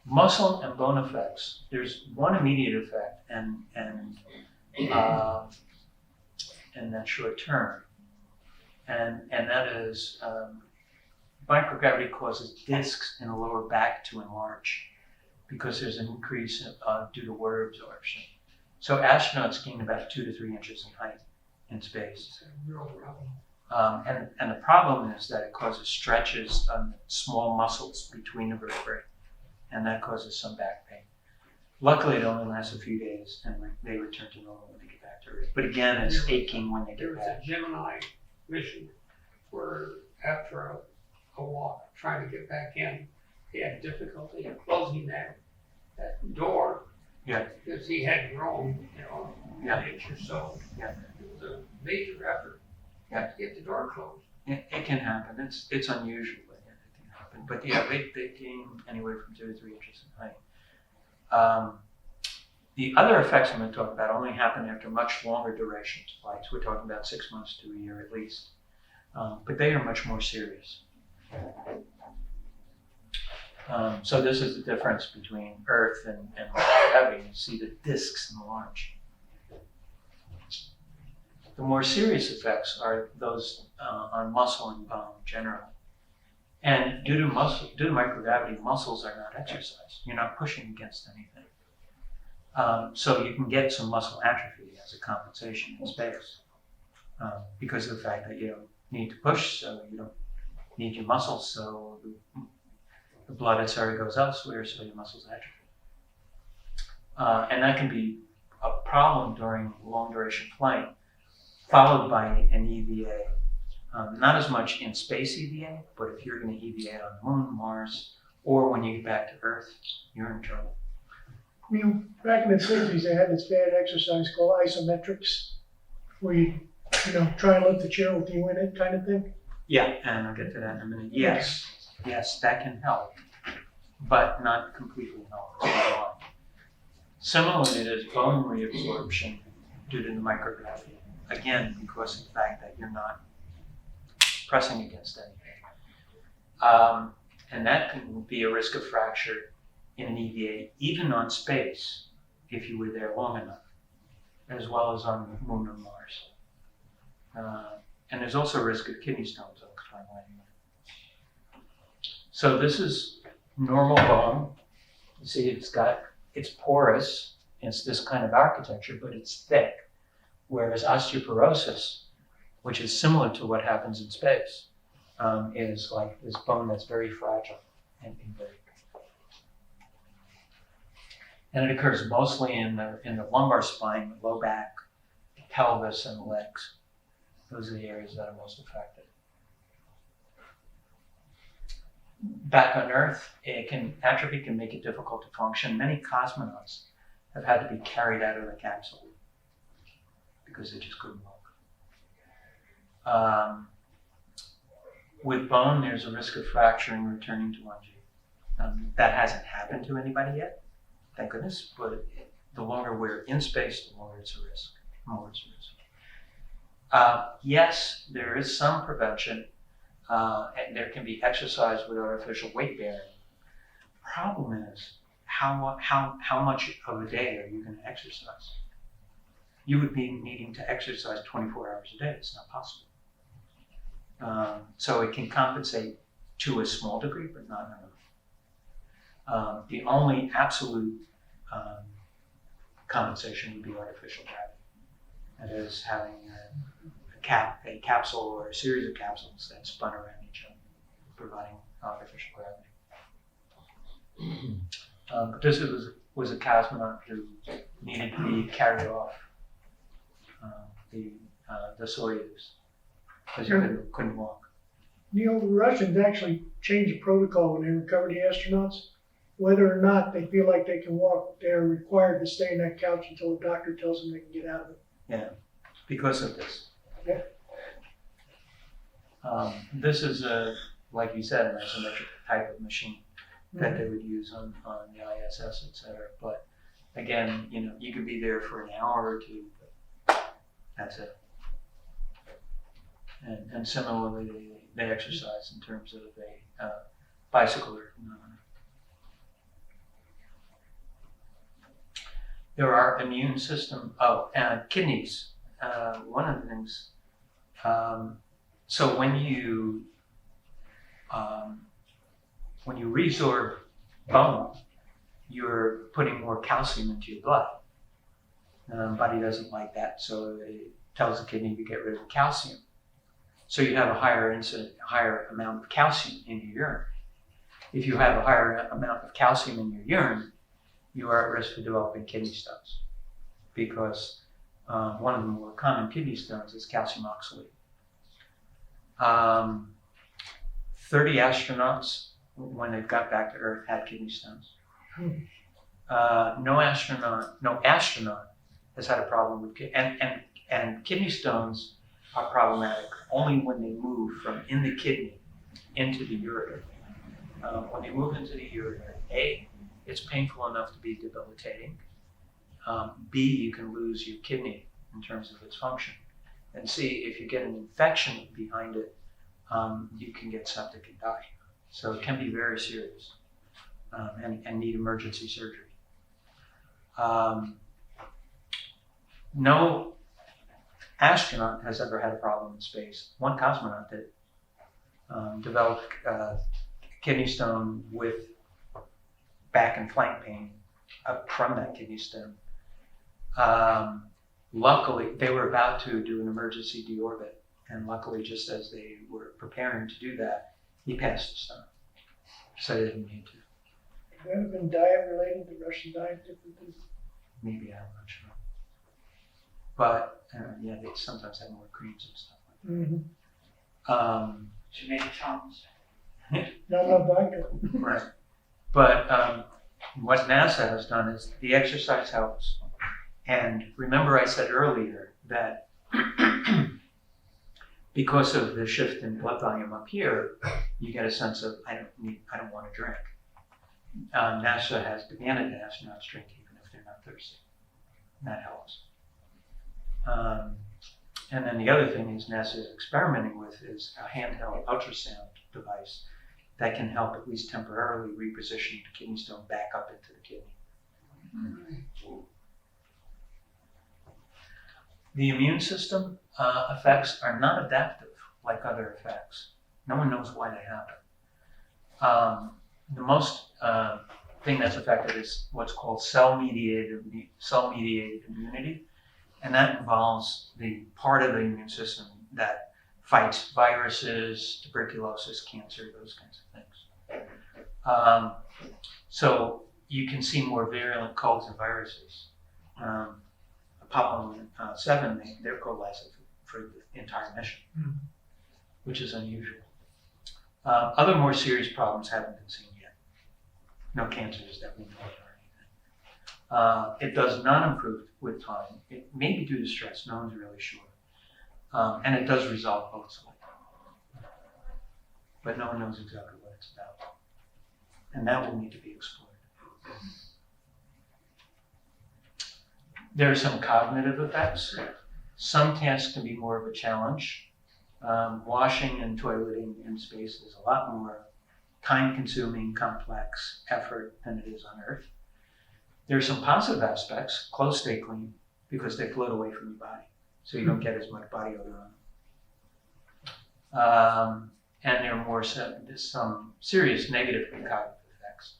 Muscle and bone effects. There's one immediate effect and that short term, and that is microgravity causes discs in the lower back to enlarge because there's an increase due to water absorption. So astronauts gain about 2 to 3 inches in height in space. It's a real problem. And the problem is that it causes stretches on small muscles between the vertebrae, and that causes some back pain. Luckily, it only lasts a few days, and they return to normal when they get back to Earth. But again, it's aching when they There get was back. a Gemini mission where after a walk, trying to get back in, he had difficulty closing that door. Yeah. Because he had grown, Yeah. an inch or so. Yeah. It was a major effort. Yeah. To get the door closed. It can happen. It's unusual, but yeah, it can happen. But yeah, they gain anywhere from 2 to 3 inches in height. The other effects I'm going to talk about only happen after much longer duration flights. We're talking about 6 months to a year at least. But they are much more serious. So this is the difference between Earth and gravity. You see the disks enlarge. The more serious effects are those on muscle and bone generally. And due to microgravity, muscles are not exercised. You're not pushing against anything. So you can get some muscle atrophy as a compensation in space because of the fact that you don't need to push, so you don't need your muscles, so the blood, etc., goes elsewhere, so your muscles atrophy. And that can be a problem during long duration flight, followed by an EVA. Not as much in space EVA, but if you're going to EVA on the Moon, Mars, or when you get back to Earth, you're in trouble. Back in the 60s, they had this bad exercise called isometrics, where you try and lift the chair with you in it kind of thing. Yeah, and I'll get to that in a minute. Yes, that can help, but not completely help. Similarly, there's bone reabsorption due to the microgravity. Again, because of the fact that you're not pressing against anything. And that can be a risk of fracture in an EVA, even on space, if you were there long enough, as well as on the Moon or Mars. And there's also a risk of kidney stones, I'll explain why in a minute. So this is normal bone. You see it's porous, it's this kind of architecture, but it's thick. Whereas osteoporosis, which is similar to what happens in space, is like this bone that's very fragile and can break. And it occurs mostly in the lumbar spine, the low back, the pelvis, and the legs. Those are the areas that are most affected. Back on Earth, atrophy can make it difficult to function. Many cosmonauts have had to be carried out of the capsule because they just couldn't walk. With bone, there's a risk of fracture and returning to 1G. That hasn't happened to anybody yet, thank goodness, but the longer we're in space, the more it's a risk. Yes, there is some prevention, and there can be exercise with artificial weight bearing. Problem is, how much of a day are you going to exercise? You would be needing to exercise 24 hours a day. It's not possible. So it can compensate to a small degree, but not enough. The only absolute compensation would be artificial gravity. That is having a capsule or a series of capsules that spun around each other, providing artificial gravity. But this was a cosmonaut who needed to be carried off the Soyuz because he couldn't walk. Neil, the Russians actually changed the protocol when they recovered the astronauts. Whether or not they feel like they can walk, they're required to stay in that couch until the doctor tells them they can get out of it. Yeah, because of this. Yeah. This is like you said, an isometric type of machine that they would use on the ISS, et cetera. But again, you could be there for an hour or two, but that's it. And similarly, they exercise in terms of a bicycler phenomenon. There are immune system, and kidneys. One of the things, so when you resorb bone, you're putting more calcium into your blood. The body doesn't like that, so it tells the kidney to get rid of the calcium. So you have a higher amount of calcium in your urine. If you have a higher amount of calcium in your urine, you are at risk for developing kidney stones, because one of the more common kidney stones is calcium oxalate. 30 astronauts, when they got back to Earth, had kidney stones. No astronaut has had a problem with and kidney stones are problematic only when they move from in the kidney into the ureter. When they move into the ureter, A, it's painful enough to be debilitating. B, you can lose your kidney in terms of its function. And C, if you get an infection behind it, you can get septic and die. So it can be very serious and need emergency surgery. No astronaut has ever had a problem in space. One cosmonaut did develop kidney stone with back and flank pain from that kidney stone. Luckily, they were about to do an emergency deorbit, and luckily, just as they were preparing to do that, he passed the stone. So they didn't need to. Could that have been diet related, the Russian diet differences? Maybe, I'm not sure. But yeah, they sometimes have more creams and stuff like that. She made chunks. Not enough vodka. Right. But what NASA has done is the exercise helps. And remember I said earlier that because of the shift in blood volume up here, you get a sense of, I don't want to drink. NASA has demanded that astronauts drink even if they're not not thirsty. And that helps. And then the other thing is NASA is experimenting with is a handheld ultrasound device that can help at least temporarily reposition the kidney stone back up into the kidney. The immune system effects are not adaptive like other effects. No one knows why they happen. The most thing that's affected is what's called cell-mediated immunity, and that involves the part of the immune system that fights viruses, tuberculosis, cancer, those kinds of things. So you can see more virulent colds and viruses. Apollo 7, they're coalescing for the entire mission, which is unusual. Other more serious problems haven't been seen yet. No cancers that we know of or anything. It does not improve with time. It may be due to stress, no one's really sure. And it does resolve mostly. But no one knows exactly what it's about. And that will need to be explored. There are some cognitive effects. Some tasks can be more of a challenge. Washing and toileting in space is a lot more time-consuming, complex effort than it is on Earth. There are some positive aspects. Clothes stay clean because they float away from your body, so you don't get as much body odor on them. And there are some serious negative cognitive effects.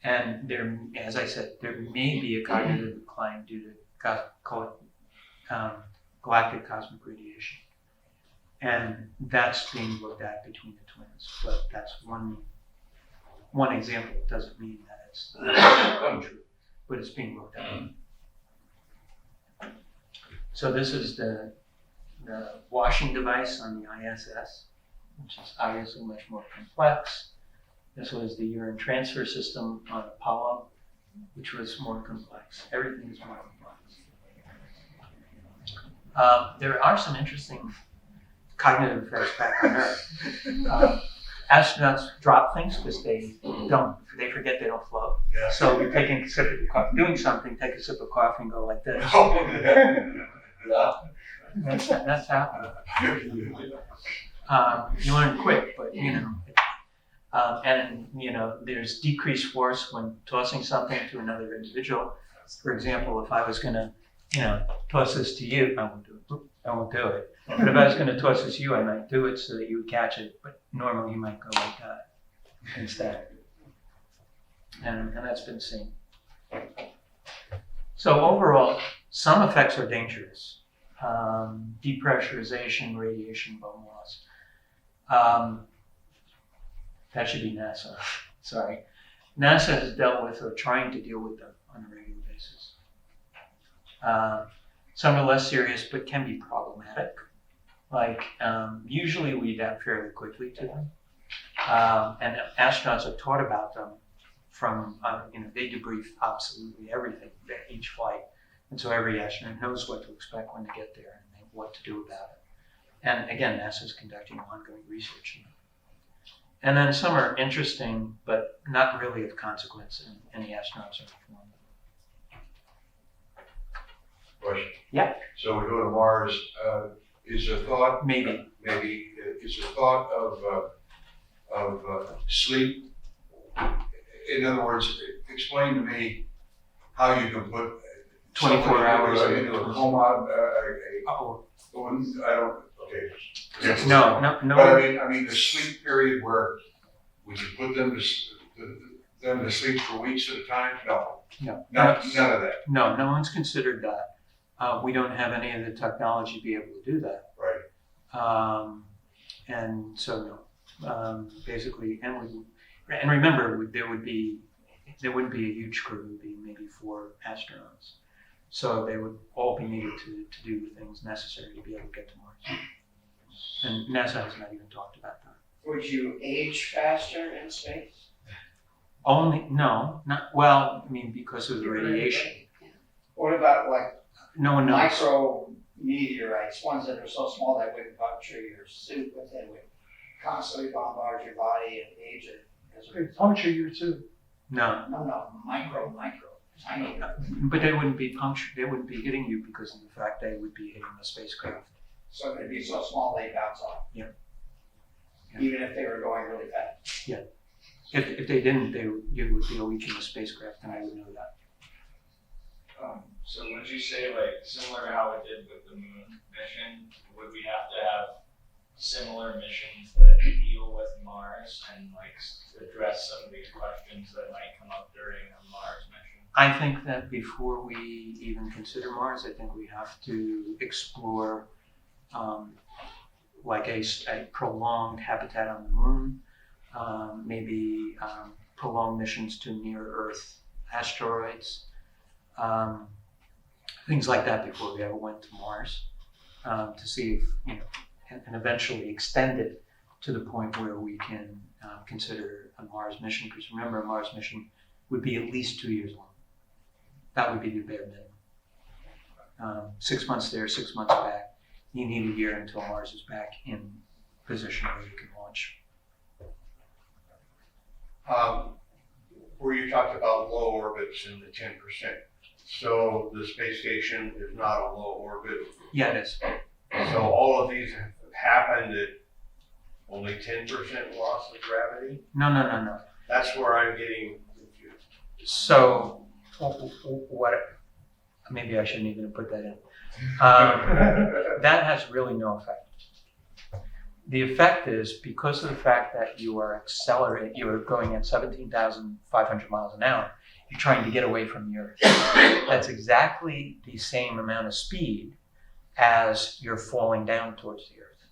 And there, as I said, there may be a cognitive decline due to galactic cosmic radiation. And that's being looked at between the twins. But that's one example. It doesn't mean that it's true, but it's being looked at. So this is the washing device on the ISS, which is obviously much more complex. This was the urine transfer system on Apollo, which was more complex. Everything is more complex. There are some interesting cognitive effects back on Earth. Astronauts drop things because they forget they don't float. Yeah. So you're taking a sip of coffee, doing something, take a sip of coffee and go like this. That's happening. You learn quick, but and there's decreased force when tossing something to another individual. For example, if I was going to, toss this to you, I won't do it. But if I was going to toss this to you, I might do it so that you would catch it. But normally you might go like that instead. And that's been seen. So overall, some effects are dangerous. Depressurization, radiation, bone loss. That should be NASA. Sorry. NASA has dealt with or trying to deal with them on a regular basis. Some are less serious but can be problematic. Like, usually we adapt fairly quickly to them. And astronauts are taught about them from, they debrief absolutely everything at each flight. And so every astronaut knows what to expect when they get there and what to do about it. And again, NASA is conducting ongoing research. And then some are interesting, but not really of consequence, and the astronauts are informed. Question. Yeah. So we go to Mars, is a thought? Maybe. Is a thought of sleep? In other words, explain to me how you can put 24 hours into a coma, No. But I mean, the sleep period where we can put them to sleep for weeks at a time? No. None of that. No one's considered that. We don't have any of the technology to be able to do that. Right. And so no. Basically, and remember, there wouldn't be a huge crew. It would be maybe 4 astronauts. So they would all be needed to do the things necessary to be able to get to Mars. And NASA has not even talked about that. Would you age faster in space? Because of the radiation. What about like No one knows. micro meteorites, ones that are so small they wouldn't puncture your suit, but they would constantly bombard your body and age it? They puncture you too. No. No, micro. tiny. But they wouldn't be they wouldn't be hitting you because of the fact they would be hitting the spacecraft. So they'd be so small they bounce off. Yeah. Yeah. Even if they were going really fast. If they didn't, you would be reaching the spacecraft, and I would know that. So would you say, like, similar to how we did with the moon mission, would we have to have similar missions that deal with Mars and like address some of these questions that might come up during a Mars mission? I think that before we even consider Mars, I think we have to explore like a prolonged habitat on the moon, maybe prolonged missions to near-Earth asteroids, things like that before we ever went to Mars, to see if, and eventually extend it to the point where we can consider a Mars mission. Because remember, a Mars mission would be at least 2 years long. That would be the bare minimum. 6 months there, 6 months back. You need a year until Mars is back in position where you can launch. Where you talked about low orbits in the 10%. So the space station is not a low orbit. Yeah, it is. So all of these have happened at only 10% loss of gravity? No. That's where I'm getting confused. So, what? Maybe I shouldn't even have put that in. That has really no effect. The effect is because of the fact that you are going at 17,500 miles an hour, you're trying to get away from the Earth. That's exactly the same amount of speed as you're falling down towards the Earth.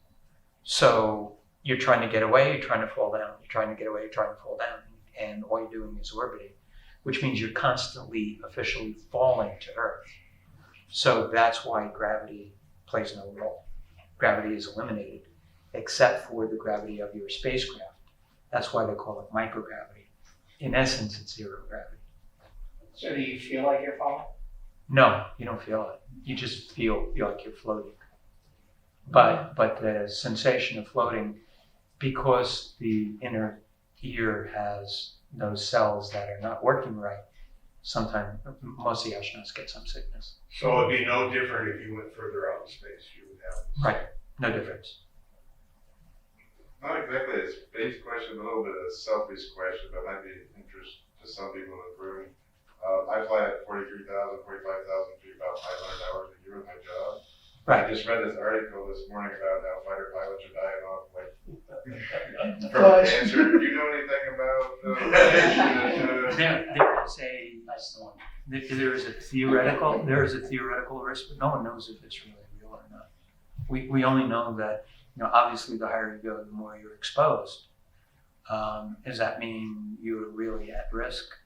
So you're trying to get away, you're trying to fall down, you're trying to get away, you're trying to fall down, and all you're doing is orbiting, which means you're constantly officially falling to Earth. So that's why gravity plays no role. Gravity is eliminated, except for the gravity of your spacecraft. That's why they call it microgravity. In essence, it's zero gravity. So do you feel like you're falling? No, you don't feel it. You just feel like you're floating. But the sensation of floating, because the inner ear has those cells that are not working right, sometimes most of the astronauts get some sickness. So it'd be no different if you went further out in space. You would have Right, no difference. Not exactly a space question, a little bit of a selfish question, but might be of interest to some people in the room. I fly at 43,000, 45,000 feet, about 500 hours a year with my job. Right. I just read this article this morning about how fighter pilots are dying off, like, from But- cancer. Do you know anything about radiation? There is a theoretical risk, but no one knows if it's really real or not. We only know that, obviously the higher you go, the more you're exposed. Does that mean you're really at risk?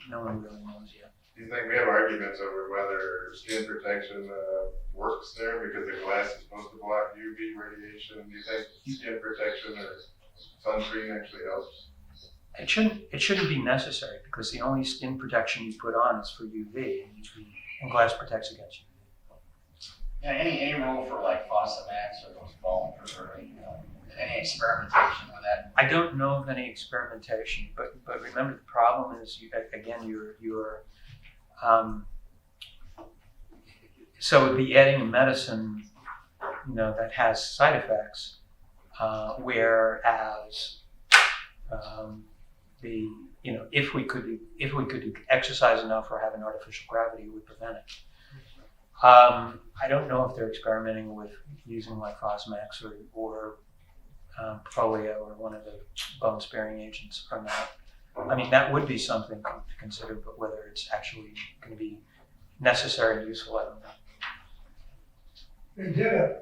No one really knows yet. Do you think we have arguments over whether skin protection works there because the glass is supposed to block UV radiation? Do you think skin protection or sunscreen actually helps? It shouldn't be necessary because the only skin protection you put on is for UV, and glass protects against UV. Yeah, any role for like Fosamax or those bone preserving, any experimentation with that? I don't know of any experimentation, but remember the problem is you're so the adding a medicine that has side effects, whereas if we could exercise enough or have an artificial gravity, it would prevent it. I don't know if they're experimenting with using like Fosamax or polio or one of the bone-sparing agents or not. I mean, that would be something to consider, but whether it's actually going to be necessary and useful, I don't know. They did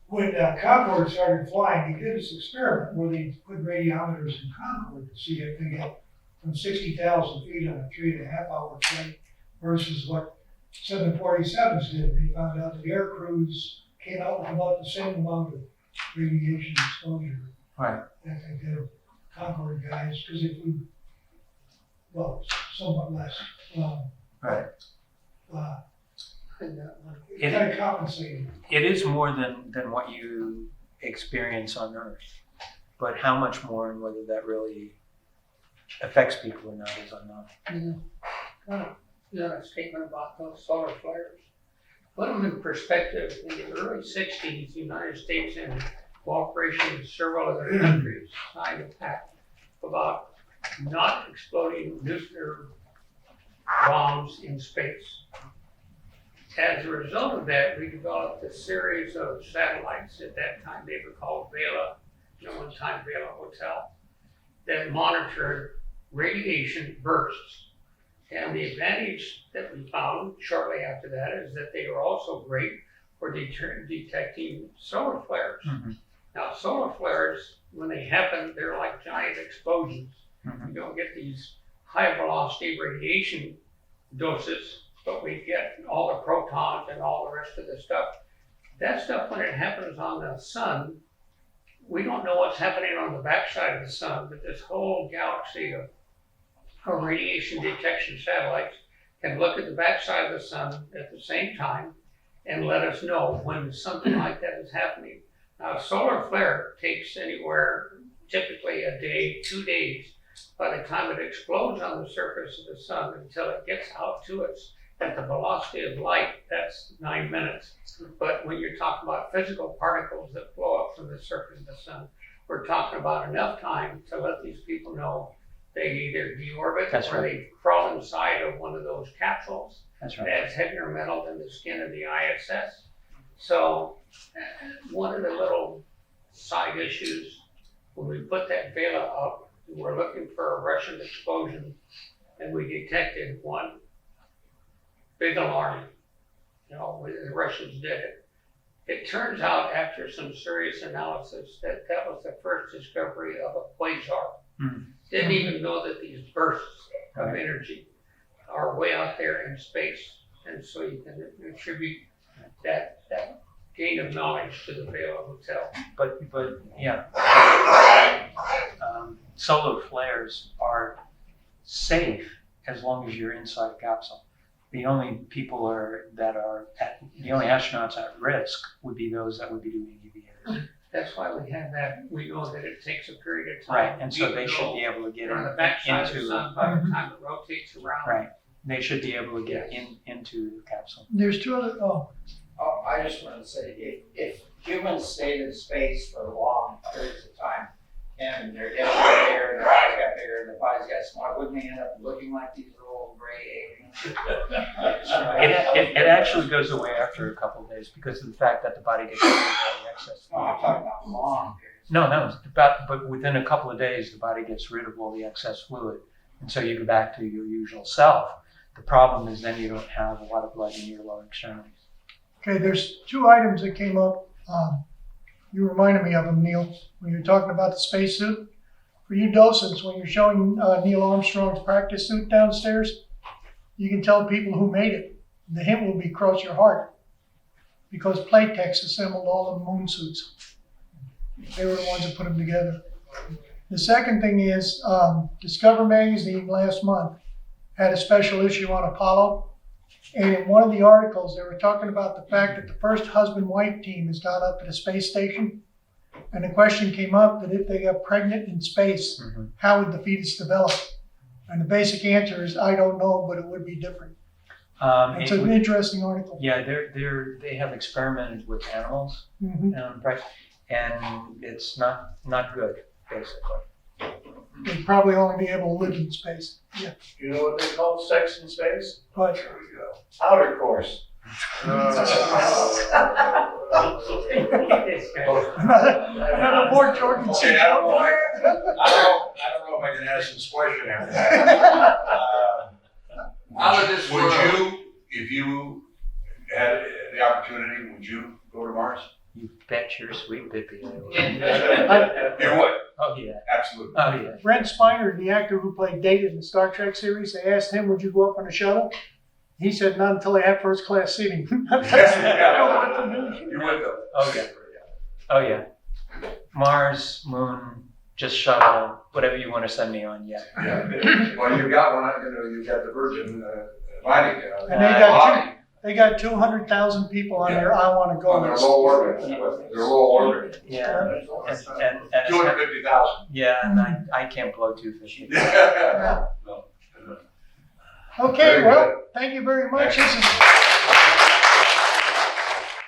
when Concorde started flying, they did this experiment where they put radiometers in Concorde to see if they get from 60,000 feet on a 3.5 hour flight versus what 747s did. They found out the air crews came out with about the same amount of radiation exposure Right. that they did Concorde guys, because they flew, somewhat less. Right. It kind of compensated. It is more than what you experience on Earth, but how much more and whether that really affects people or not is unknown. a statement about those solar flares. Put them in perspective, in the early 60s, the United States, in cooperation with several other countries, signed a pact about not exploding nuclear bombs in space. As a result of that, we developed a series of satellites. At that time, they were called Vela, one time Vela Hotel, that monitored radiation bursts. And the advantage that we found shortly after that is that they were also great for detecting solar flares. Mm-hmm. Now, solar flares, when they happen, they're like giant explosions. Mhm. You don't get these high velocity radiation doses, but we get all the protons and all the rest of the stuff. That stuff, when it happens on the sun, we don't know what's happening on the backside of the sun, but this whole galaxy of radiation detection satellites can look at the backside of the sun at the same time and let us know when something like that is happening. Now, a solar flare takes anywhere, typically a day, 2 days, by the time it explodes on the surface of the sun until it gets out to us at the velocity of light. That's 9 minutes. But when you're talking about physical particles that blow up from the surface of the sun, we're talking about enough time to let these people know they either deorbit That's or right. they crawl inside of one of those capsules That's that right. has heavier metal than the skin of the ISS. So one of the little side issues, when we put that Vela up, we're looking for a Russian explosion, and we detected one. Big alarm. The Russians did it. It turns out, after some serious analysis, that that was the first discovery of a quasar. Mhm. Didn't even know that these bursts of Right. energy are way out there in space, and so you can attribute that gain of knowledge to the Vela Hotel. But yeah, solar flares are safe as long as you're inside a capsule. The only people the only astronauts at risk would be those that would be doing UVAs. That's why we have that. We know that it takes a period of time. Right, and so even they should though be able to get they're on the backside of the into, sun by the time it rotates around. right, they should be able to get into the capsule. There's two other, Oh, I just wanted to say, if humans stayed in space for long periods of time, and their heads got bigger, and their eyes got bigger, and their bodies got smaller, wouldn't they end up looking like these little gray aliens? It actually goes away after a couple of days because of the fact that the body gets rid of all the excess. No, I'm talking about long periods. No, but within a couple of days, the body gets rid of all the excess fluid, and so you go back to your usual self. The problem is then you don't have a lot of blood in your lower extremities. okay, there's two items that came up. You reminded me of them, Neil, when you were talking about the spacesuit. For you docents, when you're showing Neil Armstrong's practice suit downstairs, you can tell people who made it. The hint will be cross your heart, because Playtex assembled all the moon suits. They were the ones that put them together. The second thing is, Discover Magazine last month had a special issue on Apollo. And in one of the articles, they were talking about the fact that the first husband-wife team has gone up to the space station. And the question came up that if they got pregnant in space, Mhm. how would the fetus develop? And the basic answer is, I don't know, but it would be different. It's It an would- interesting article. Yeah, they have experimented with animals, Mhm. right? And it's not good, basically. They'd probably only be able to live in space. You know what they call sex in space? But There we go. Outer course. another board Jordan Okay, said, I don't know if I can ask this question after that. How did this work? If you had the opportunity, would you go to Mars? You bet your sweet baby. I would. You would, Oh yeah. absolutely. Oh yeah. Brent Spiner, the actor who played Data in the Star Trek series, they asked him, would you go up on a shuttle? He said, not until I have first class seating. You would though. Oh yeah. Oh yeah. Mars, moon, just shuttle, whatever you want to send me on. Yeah. Yeah. Well, you've got one, you've got the Virgin Atlantic. And they got 200,000 people on their I want to go On their list. low orbit, their low orbit. Yeah. And 250,000. yeah, and I can't blow 250. No. Okay, Very well, thank you very much. This is